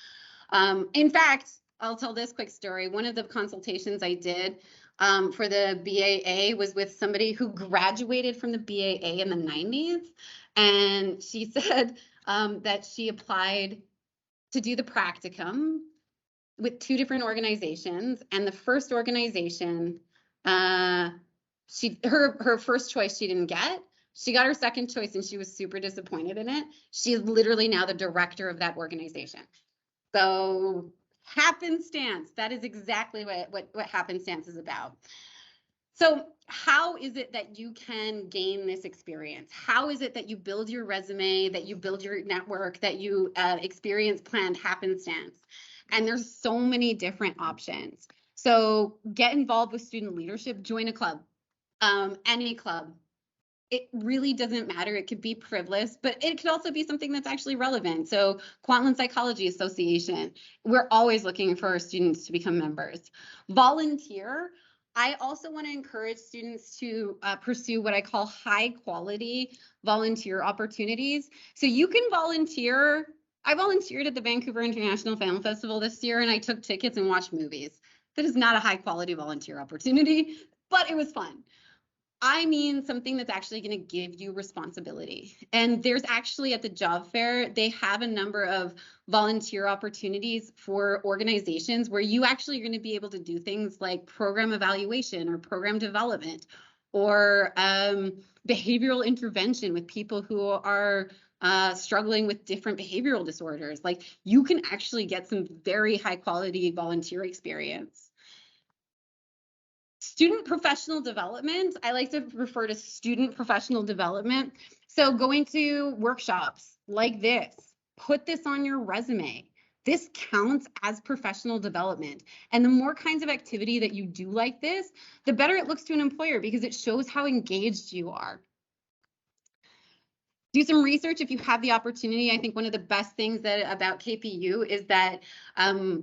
In fact, I'll tell this quick story. One of the consultations I did for the BAA was with somebody who graduated from the BAA in the 90s. And she said that she applied to do the practicum with 2 different organizations. And the first organization, her first choice she didn't get. She got her second choice and she was super disappointed in it. She is literally now the director of that organization. So happenstance, that is exactly what happenstance is about. So how is it that you can gain this experience? How is it that you build your resume, that you build your network, that you experience planned happenstance? And there's so many different options. So get involved with student leadership, join a club, any club. it really doesn't matter. It could be frivolous, but it could also be something that's actually relevant. So Kwantlen Psychology Association, we're always looking for our students to become members. Volunteer. I also want to encourage students to pursue what I call high quality volunteer opportunities. So you can volunteer. I volunteered at the Vancouver International Film Festival this year, and I took tickets and watched movies. That is not a high quality volunteer opportunity, but it was fun. I mean something that's actually going to give you responsibility. And there's actually at the job fair, they have a number of volunteer opportunities for organizations where you actually are going to be able to do things like program evaluation or program development or behavioral intervention with people who are struggling with different behavioral disorders. Like you can actually get some very high quality volunteer experience. Student professional development, I like to refer to student professional development. So going to workshops like this, put this on your resume. This counts as professional development. And the more kinds of activity that you do like this, the better it looks to an employer because it shows how engaged you are. Do some research if you have the opportunity. I think one of the best things about KPU is that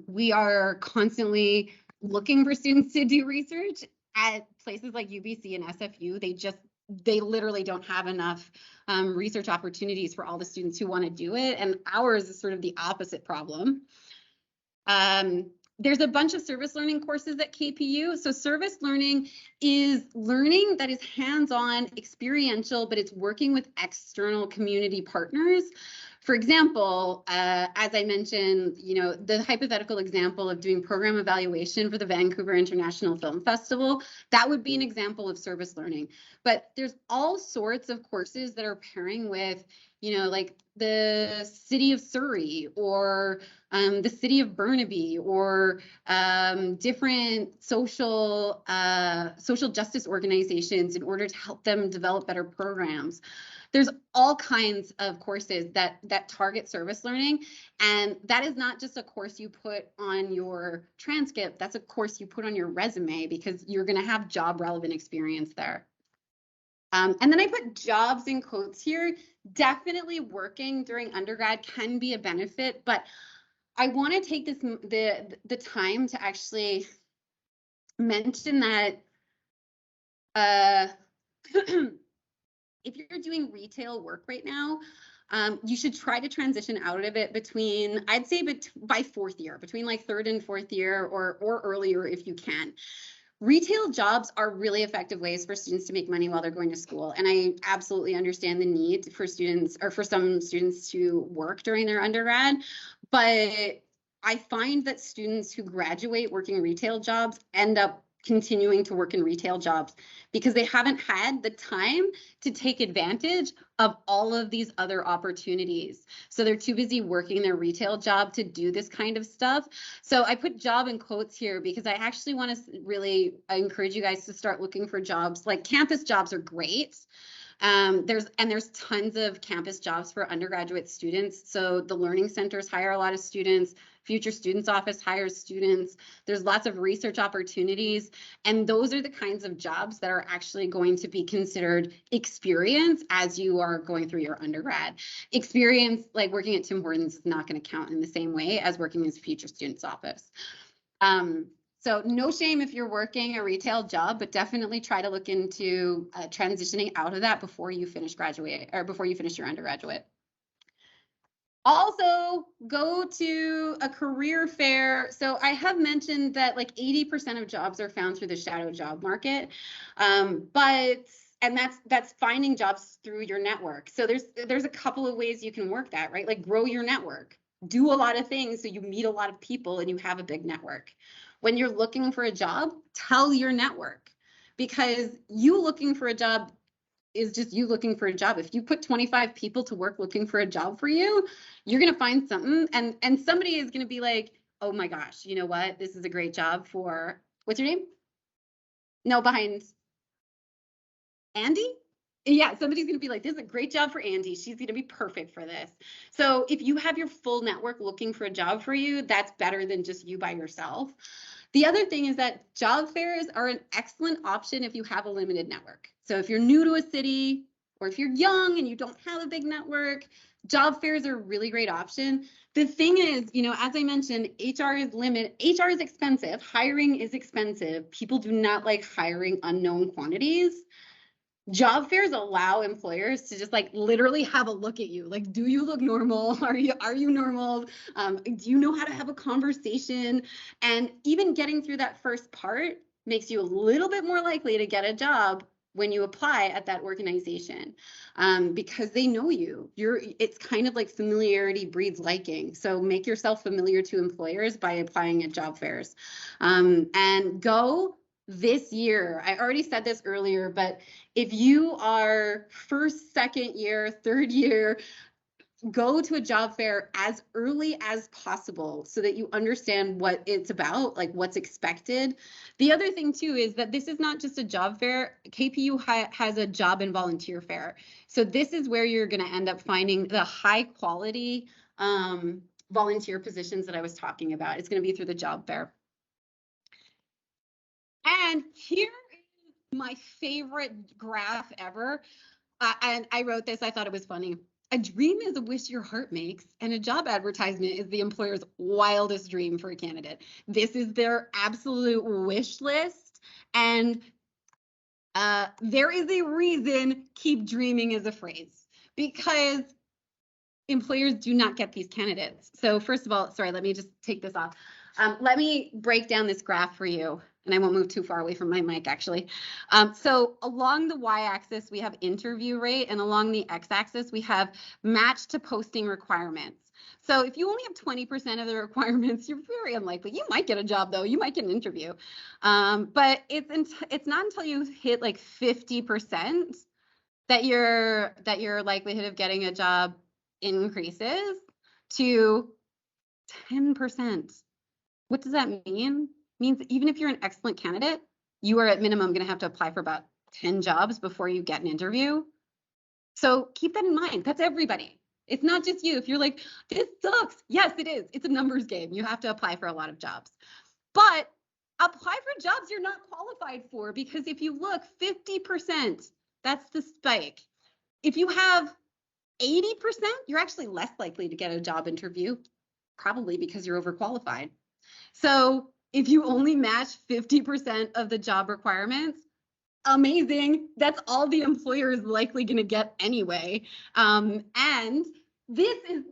we are constantly looking for students to do research at places like UBC and SFU. They literally don't have enough research opportunities for all the students who want to do it. And ours is sort of the opposite problem. There's a bunch of service learning courses at KPU. So service learning is learning that is hands-on, experiential, but it's working with external community partners. For example, as I mentioned, the hypothetical example of doing program evaluation for the Vancouver International Film Festival, that would be an example of service learning. But there's all sorts of courses that are pairing with, like the city of Surrey or the city of Burnaby or different social justice organizations in order to help them develop better programs. There's all kinds of courses that target service learning, and that is not just a course you put on your transcript, that's a course you put on your resume because you're going to have job relevant experience there. And then I put jobs in quotes here. Definitely working during undergrad can be a benefit, but I want to take the time to actually mention that if you're doing retail work right now, you should try to transition out of it between, I'd say by fourth year, between like third and fourth year or earlier if you can. Retail jobs are really effective ways for students to make money while they're going to school. And I absolutely understand the need for students or for some students to work during their undergrad. But I find that students who graduate working retail jobs end up continuing to work in retail jobs because they haven't had the time to take advantage of all of these other opportunities. So they're too busy working their retail job to do this kind of stuff. So I put job in quotes here because I actually want to really encourage you guys to start looking for jobs. Like campus jobs are great. There's tons of campus jobs for undergraduate students. So the learning centers hire a lot of students. Future Students Office hires students. There's lots of research opportunities. And those are the kinds of jobs that are actually going to be considered experience as you are going through your undergrad. Experience, like working at Tim Hortons, is not going to count in the same way as working as Future Students Office. So no shame if you're working a retail job, but definitely try to look into transitioning out of that before you finish your undergraduate. Also, go to a career fair. So I have mentioned that like 80% of jobs are found through the shadow job market, and that's finding jobs through your network. So there's a couple of ways you can work that, right? Like grow your network, do a lot of things so you meet a lot of people and you have a big network. When you're looking for a job, tell your network, because you looking for a job is just you looking for a job. If you put 25 people to work looking for a job for you, you're going to find something, and somebody is going to be like, oh my gosh, you know what? This is a great job for, what's your name? No, behind Andy? Yeah, somebody's going to be like, this is a great job for Andy. She's going to be perfect for this. So if you have your full network looking for a job for you, that's better than just you by yourself. The other thing is that job fairs are an excellent option if you have a limited network. So if you're new to a city, or if you're young and you don't have a big network, job fairs are a really great option. The thing is, you know, as I mentioned, HR is expensive. Hiring is expensive. People do not like hiring unknown quantities. Job fairs allow employers to just like literally have a look at you. Like, do you look normal? Are you normal? Do you know how to have a conversation? And even getting through that first part makes you a little bit more likely to get a job when you apply at that organization, because they know you. It's kind of like familiarity breeds liking. So make yourself familiar to employers by applying at job fairs. And go this year. I already said this earlier, but if you are first, second year, third year, go to a job fair as early as possible so that you understand what it's about, like what's expected. The other thing too is that this is not just a job fair. KPU has a job and volunteer fair. So this is where you're going to end up finding the high quality volunteer positions that I was talking about. It's going to be through the job fair. And here is my favorite graph ever. And I wrote this, I thought it was funny. A dream is a wish your heart makes, and a job advertisement is the employer's wildest dream for a candidate. This is their absolute wish list. And there is a reason keep dreaming is a phrase, because employers do not get these candidates. So first of all, sorry, let me just take this off. Let me break down this graph for you, and I won't move too far away from my mic actually. So along the y-axis, we have interview rate, and along the x-axis, we have match to posting requirements. So if you only have 20% of the requirements, you're very unlikely. You might get a job though, you might get an interview. But it's not until you hit like 50% that your likelihood of getting a job increases to 10%. What does that mean? It means even if you're an excellent candidate, you are at minimum going to have to apply for about 10 jobs before you get an interview. So keep that in mind. That's everybody. It's not just you. If you're like, this sucks. Yes, it is. It's a numbers game. You have to apply for a lot of jobs. But apply for jobs you're not qualified for, because if you look, 50%, that's the spike. If you have 80%, you're actually less likely to get a job interview, probably because you're overqualified. So if you only match 50% of the job requirements, amazing. That's all the employer is likely going to get anyway. And this is,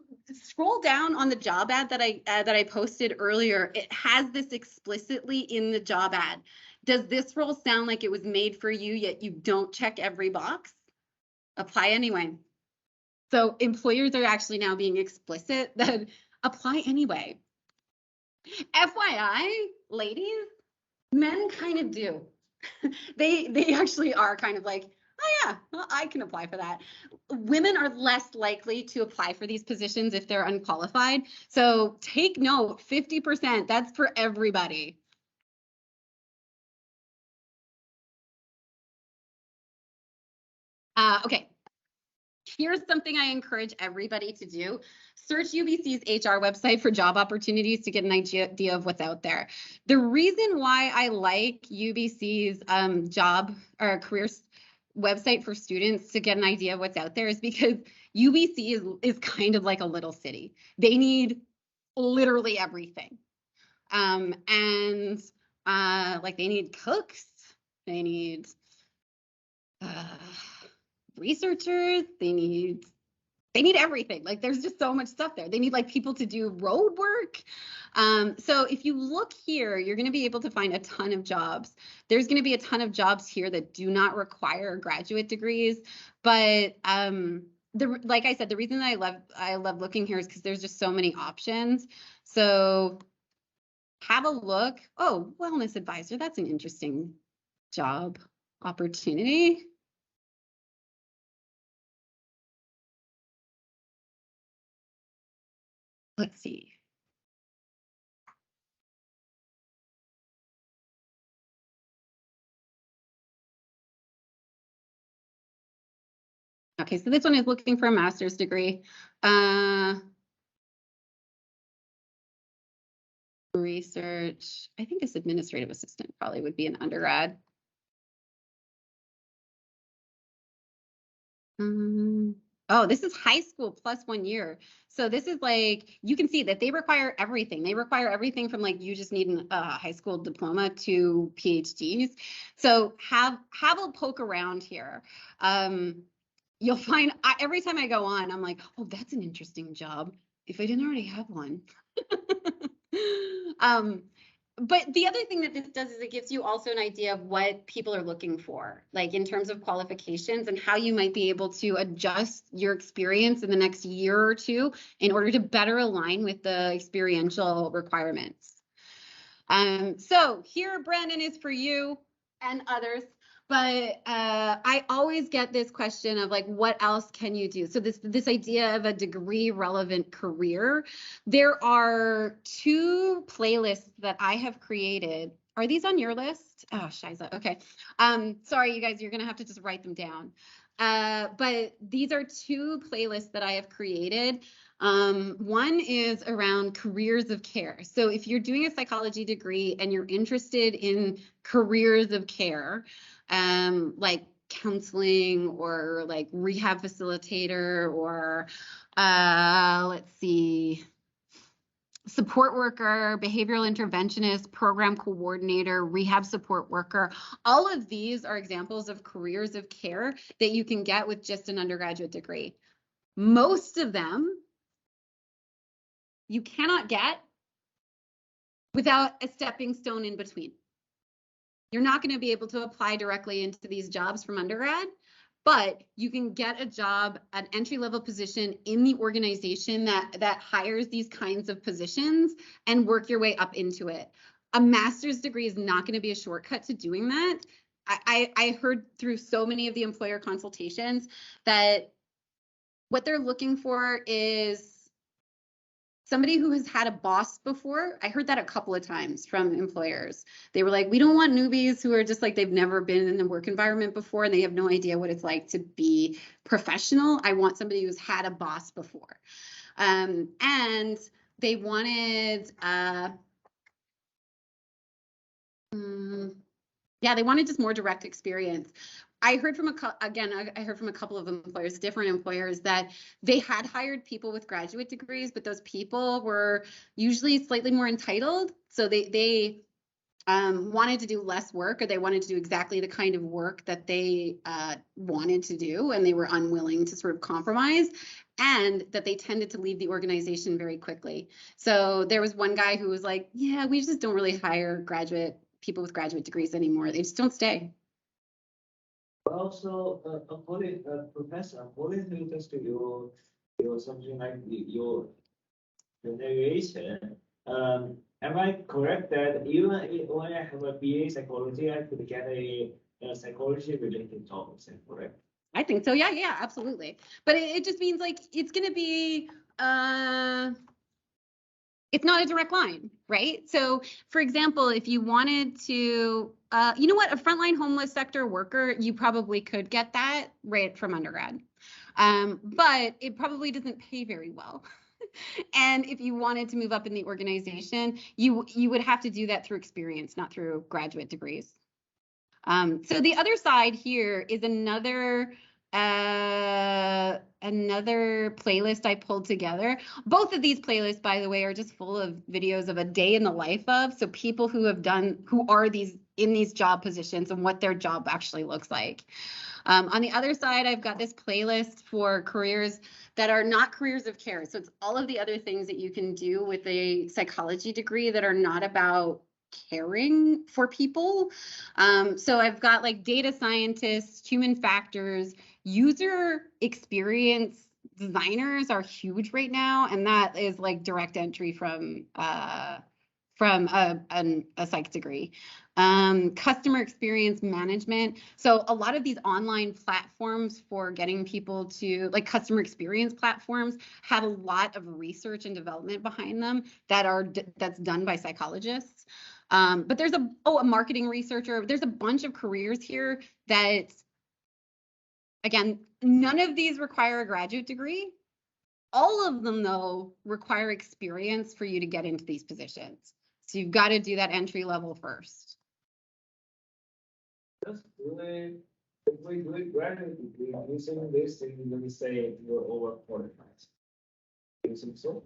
scroll down on the job ad that I posted earlier. It has this explicitly in the job ad. Does this role sound like it was made for you, yet you don't check every box? Apply anyway. So employers are actually now being explicit that apply anyway. FYI, ladies, men kind of do. They actually are kind of like, oh yeah, well, I can apply for that. Women are less likely to apply for these positions if they're unqualified. So take note, 50%, that's for everybody. Okay. Here's something I encourage everybody to do. Search UBC's HR website for job opportunities to get an idea of what's out there. The reason why I like UBC's job or careers website for students to get an idea of what's out there is because UBC is kind of like a little city. They need literally everything. Like they need cooks, they need researchers, they need everything. Like there's just so much stuff there. They need like people to do road work. So if you look here, you're going to be able to find a ton of jobs. There's going to be a ton of jobs here that do not require graduate degrees. But like I said, the reason that I love looking here is because there's just so many options. So have a look. Oh, wellness advisor. That's an interesting job opportunity. Let's see. Okay, so this one is looking for a master's degree. Research, I think this administrative assistant probably would be an undergrad. Oh, this is high school plus 1 year. So this is like, you can see that they require everything. They require everything from like, you just need a high school diploma to PhDs. So have a poke around here. You'll find every time I go on, I'm like, oh, that's an interesting job. If I didn't already have one. But the other thing that this does is it gives you also an idea of what people are looking for, like in terms of qualifications and how you might be able to adjust your experience in the next year or two in order to better align with the experiential requirements. So here, Brandon, is for you and others. But I always get this question of like, what else can you do? So this idea of a degree relevant career, there are 2 playlists that I have created. Are these on your list? Oh, Shiza. Okay. Sorry, you guys, you're gonna have to just write them down. But these are 2 playlists that I have created. One is around careers of care. So if you're doing a psychology degree and you're interested in careers of care, like counseling or like rehab facilitator or let's see, support worker, behavioral interventionist, program coordinator, rehab support worker. All of these are examples of careers of care that you can get with just an undergraduate degree. Most of them you cannot get without a stepping stone in between. You're not going to be able to apply directly into these jobs from undergrad, but you can get a job, an entry-level position in the organization that hires these kinds of positions and work your way up into it. A master's degree is not going to be a shortcut to doing that. I heard through so many of the employer consultations that what they're looking for is somebody who has had a boss before. I heard that a couple of times from employers. They were like, we don't want newbies who are just like, they've never been in a work environment before and they have no idea what it's like to be professional. I want somebody who's had a boss before. And they wanted, they wanted just more direct experience. I heard from I heard from a couple of employers, different employers, that they had hired people with graduate degrees, but those people were usually slightly more entitled. So they wanted to do less work, or they wanted to do exactly the kind of work that they wanted to do, and they were unwilling to sort of compromise, and that they tended to leave the organization very quickly. So there was one guy who was like, yeah, we just don't really hire people with graduate degrees anymore. They just don't stay. Also, Professor, according to just your something like your narration, am I correct that even when I have a BA psychology, I could get a psychology related job? Is that correct? I think so. Yeah, absolutely. But it just means like it's going to be it's not a direct line, right? So for example, if you wanted to, you know what, a frontline homeless sector worker, you probably could get that right from undergrad. But it probably doesn't pay very well. And if you wanted to move up in the organization, you would have to do that through experience, not through graduate degrees. So the other side here is another playlist I pulled together. Both of these playlists, by the way, are just full of videos of a day in the life of, so people who are in these job positions and what their job actually looks like. On the other side, I've got this playlist for careers that are not careers of care. So it's all of the other things that you can do with a psychology degree that are not about caring for people. So I've got like data scientists, human factors, user experience designers are huge right now, and that is like direct entry from a psych degree. Customer experience management. So a lot of these online platforms for getting people to, like customer experience platforms, have a lot of research and development behind them that's done by psychologists. But there's a marketing researcher. There's a bunch of careers here that, again, none of these require a graduate degree. All of them, though, require experience for you to get into these positions. So you've got to do that entry level first. Just really If we do it graduate degree using this thing, you're gonna say you're overqualified. You think so?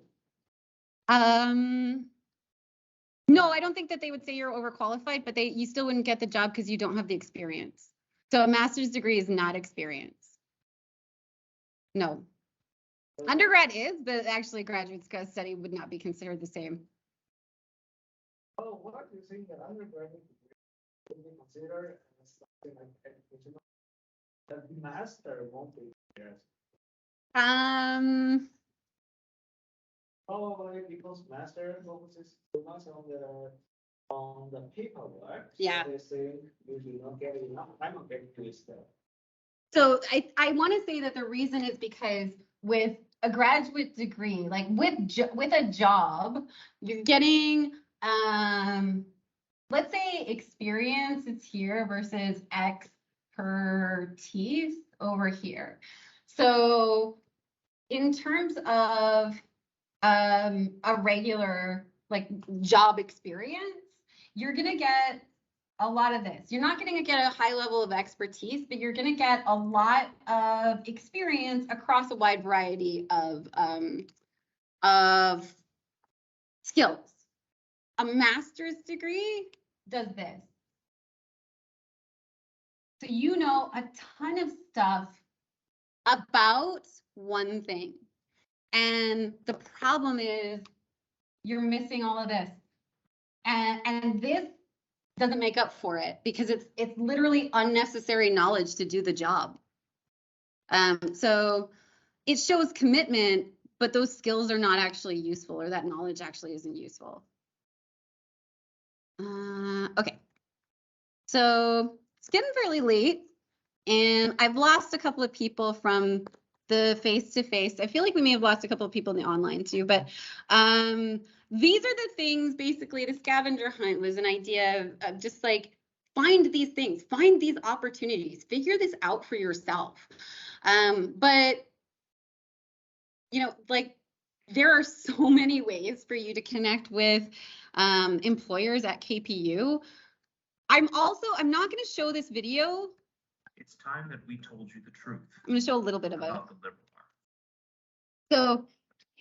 No, I don't think that they would say you're overqualified, but you still wouldn't get the job because you don't have the experience. So a master's degree is not experience. No. Undergrad is, but actually graduate study would not be considered the same. Oh, what do you think that undergraduate degree should be considered as something like educational? That the master won't be there. Probably because master focuses too much on the paperwork. Yeah. So they think you do not get enough time on getting to this stuff. So I want to say that the reason is because with a graduate degree, like with a job, you're getting, let's say experience is here versus expertise over here. So in terms of a regular like job experience, you're gonna get a lot of this. You're not going to get a high level of expertise, but you're going to get a lot of experience across a wide variety of skills. A master's degree does this. So you know a ton of stuff about one thing. And the problem is you're missing all of this. And this doesn't make up for it because it's literally unnecessary knowledge to do the job. So it shows commitment, but those skills are not actually useful, or that knowledge actually isn't useful. Okay, so it's getting fairly late, and I've lost a couple of people from the face-to-face. I feel like we may have lost a couple of people in the online too, but these are the things. Basically, the scavenger hunt was an idea of just like find these things, find these opportunities, figure this out for yourself. But you know, like there are so many ways for you to connect with employers at KPU. I'm not going to show this video. It's time that we told you the truth. I'm going to show a little bit of it. About the liberal arts. So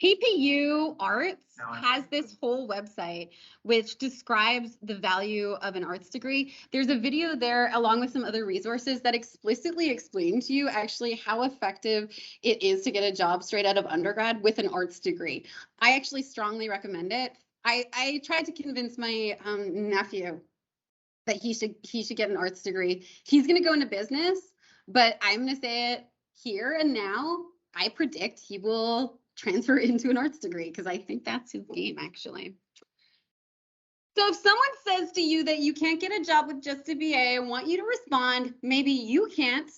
KPU Arts has this whole website which describes the value of an arts degree. There's a video there along with some other resources that explicitly explain to you actually how effective it is to get a job straight out of undergrad with an arts degree. I actually strongly recommend it. I tried to convince my nephew that he should get an arts degree. He's going to go into business, but I'm going to say it here and now. I predict he will transfer into an arts degree because I think that's his game, actually. So if someone says to you that you can't get a job with just a BA, I want you to respond, maybe you can't,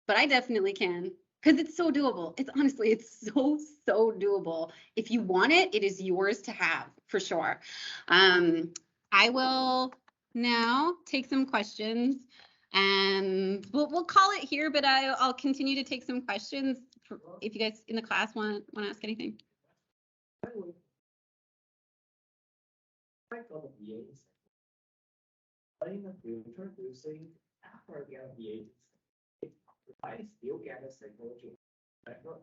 but I definitely can, because it's so doable. It's so doable. If you want it, it is yours to have, for sure. I will now take some questions, and we'll call it here, but I'll continue to take some questions if you guys in the class want to ask anything. I got a BA. But in the future, do you think after I get a BA, I still get a psychology background?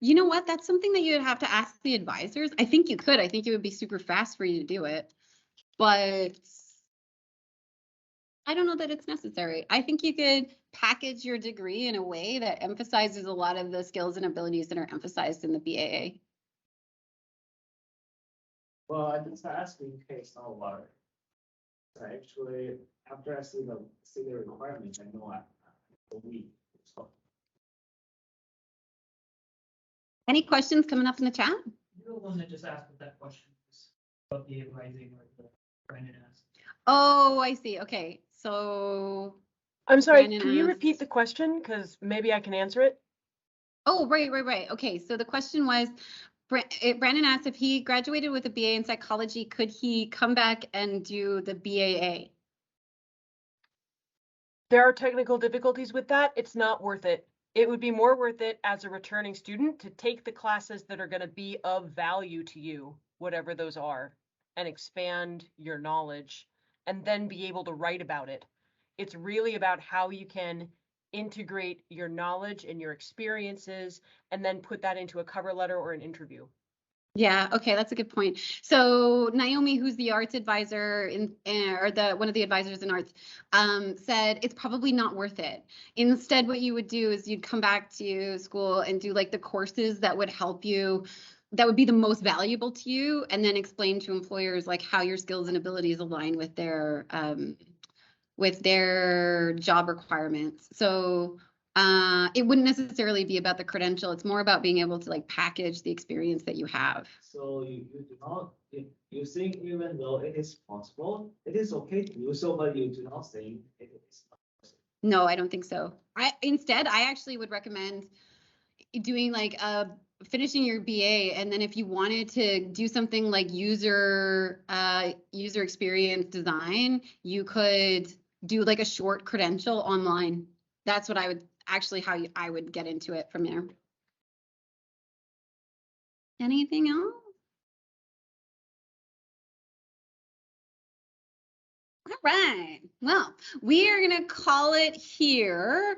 You know what? That's something that you'd have to ask the advisors. I think you could. I think it would be super fast for you to do it, but I don't know that it's necessary. I think you could package your degree in a way that emphasizes a lot of the skills and abilities that are emphasized in the BAA. Well, I just asked in case not water. Actually, after I see the requirements, I know I need. So. Any questions coming up in the chat? You're the one that just asked what that question was about the advising or the Brandon asked. Oh, I see. Okay, so I'm sorry, Brandon can you asked- repeat the question? Because maybe I can answer it. Oh, right. Okay, so the question was, Brandon asked if he graduated with a BA in psychology, could he come back and do the BAA? There are technical difficulties with that. It's not worth it. It would be more worth it as a returning student to take the classes that are going to be of value to you, whatever those are, and expand your knowledge and then be able to write about it. It's really about how you can integrate your knowledge and your experiences and then put that into a cover letter or an interview. Yeah, okay, that's a good point. So Naomi, who's the arts advisor or one of the advisors in arts, said it's probably not worth it. Instead, what you would do is you'd come back to school and do like the courses that would help you, that would be the most valuable to you, and then explain to employers like how your skills and abilities align with their job requirements. So it wouldn't necessarily be about the credential. It's more about being able to like package the experience that you have. So you do not, you think even though it is possible, it is okay to do so, but you do not think it is not possible. No, I don't think so. Instead, I actually would recommend doing like finishing your BA, and then if you wanted to do something like user experience design, you could do like a short credential online. That's what I would actually I would get into it from there. Anything else? All right. Well, we are going to call it here.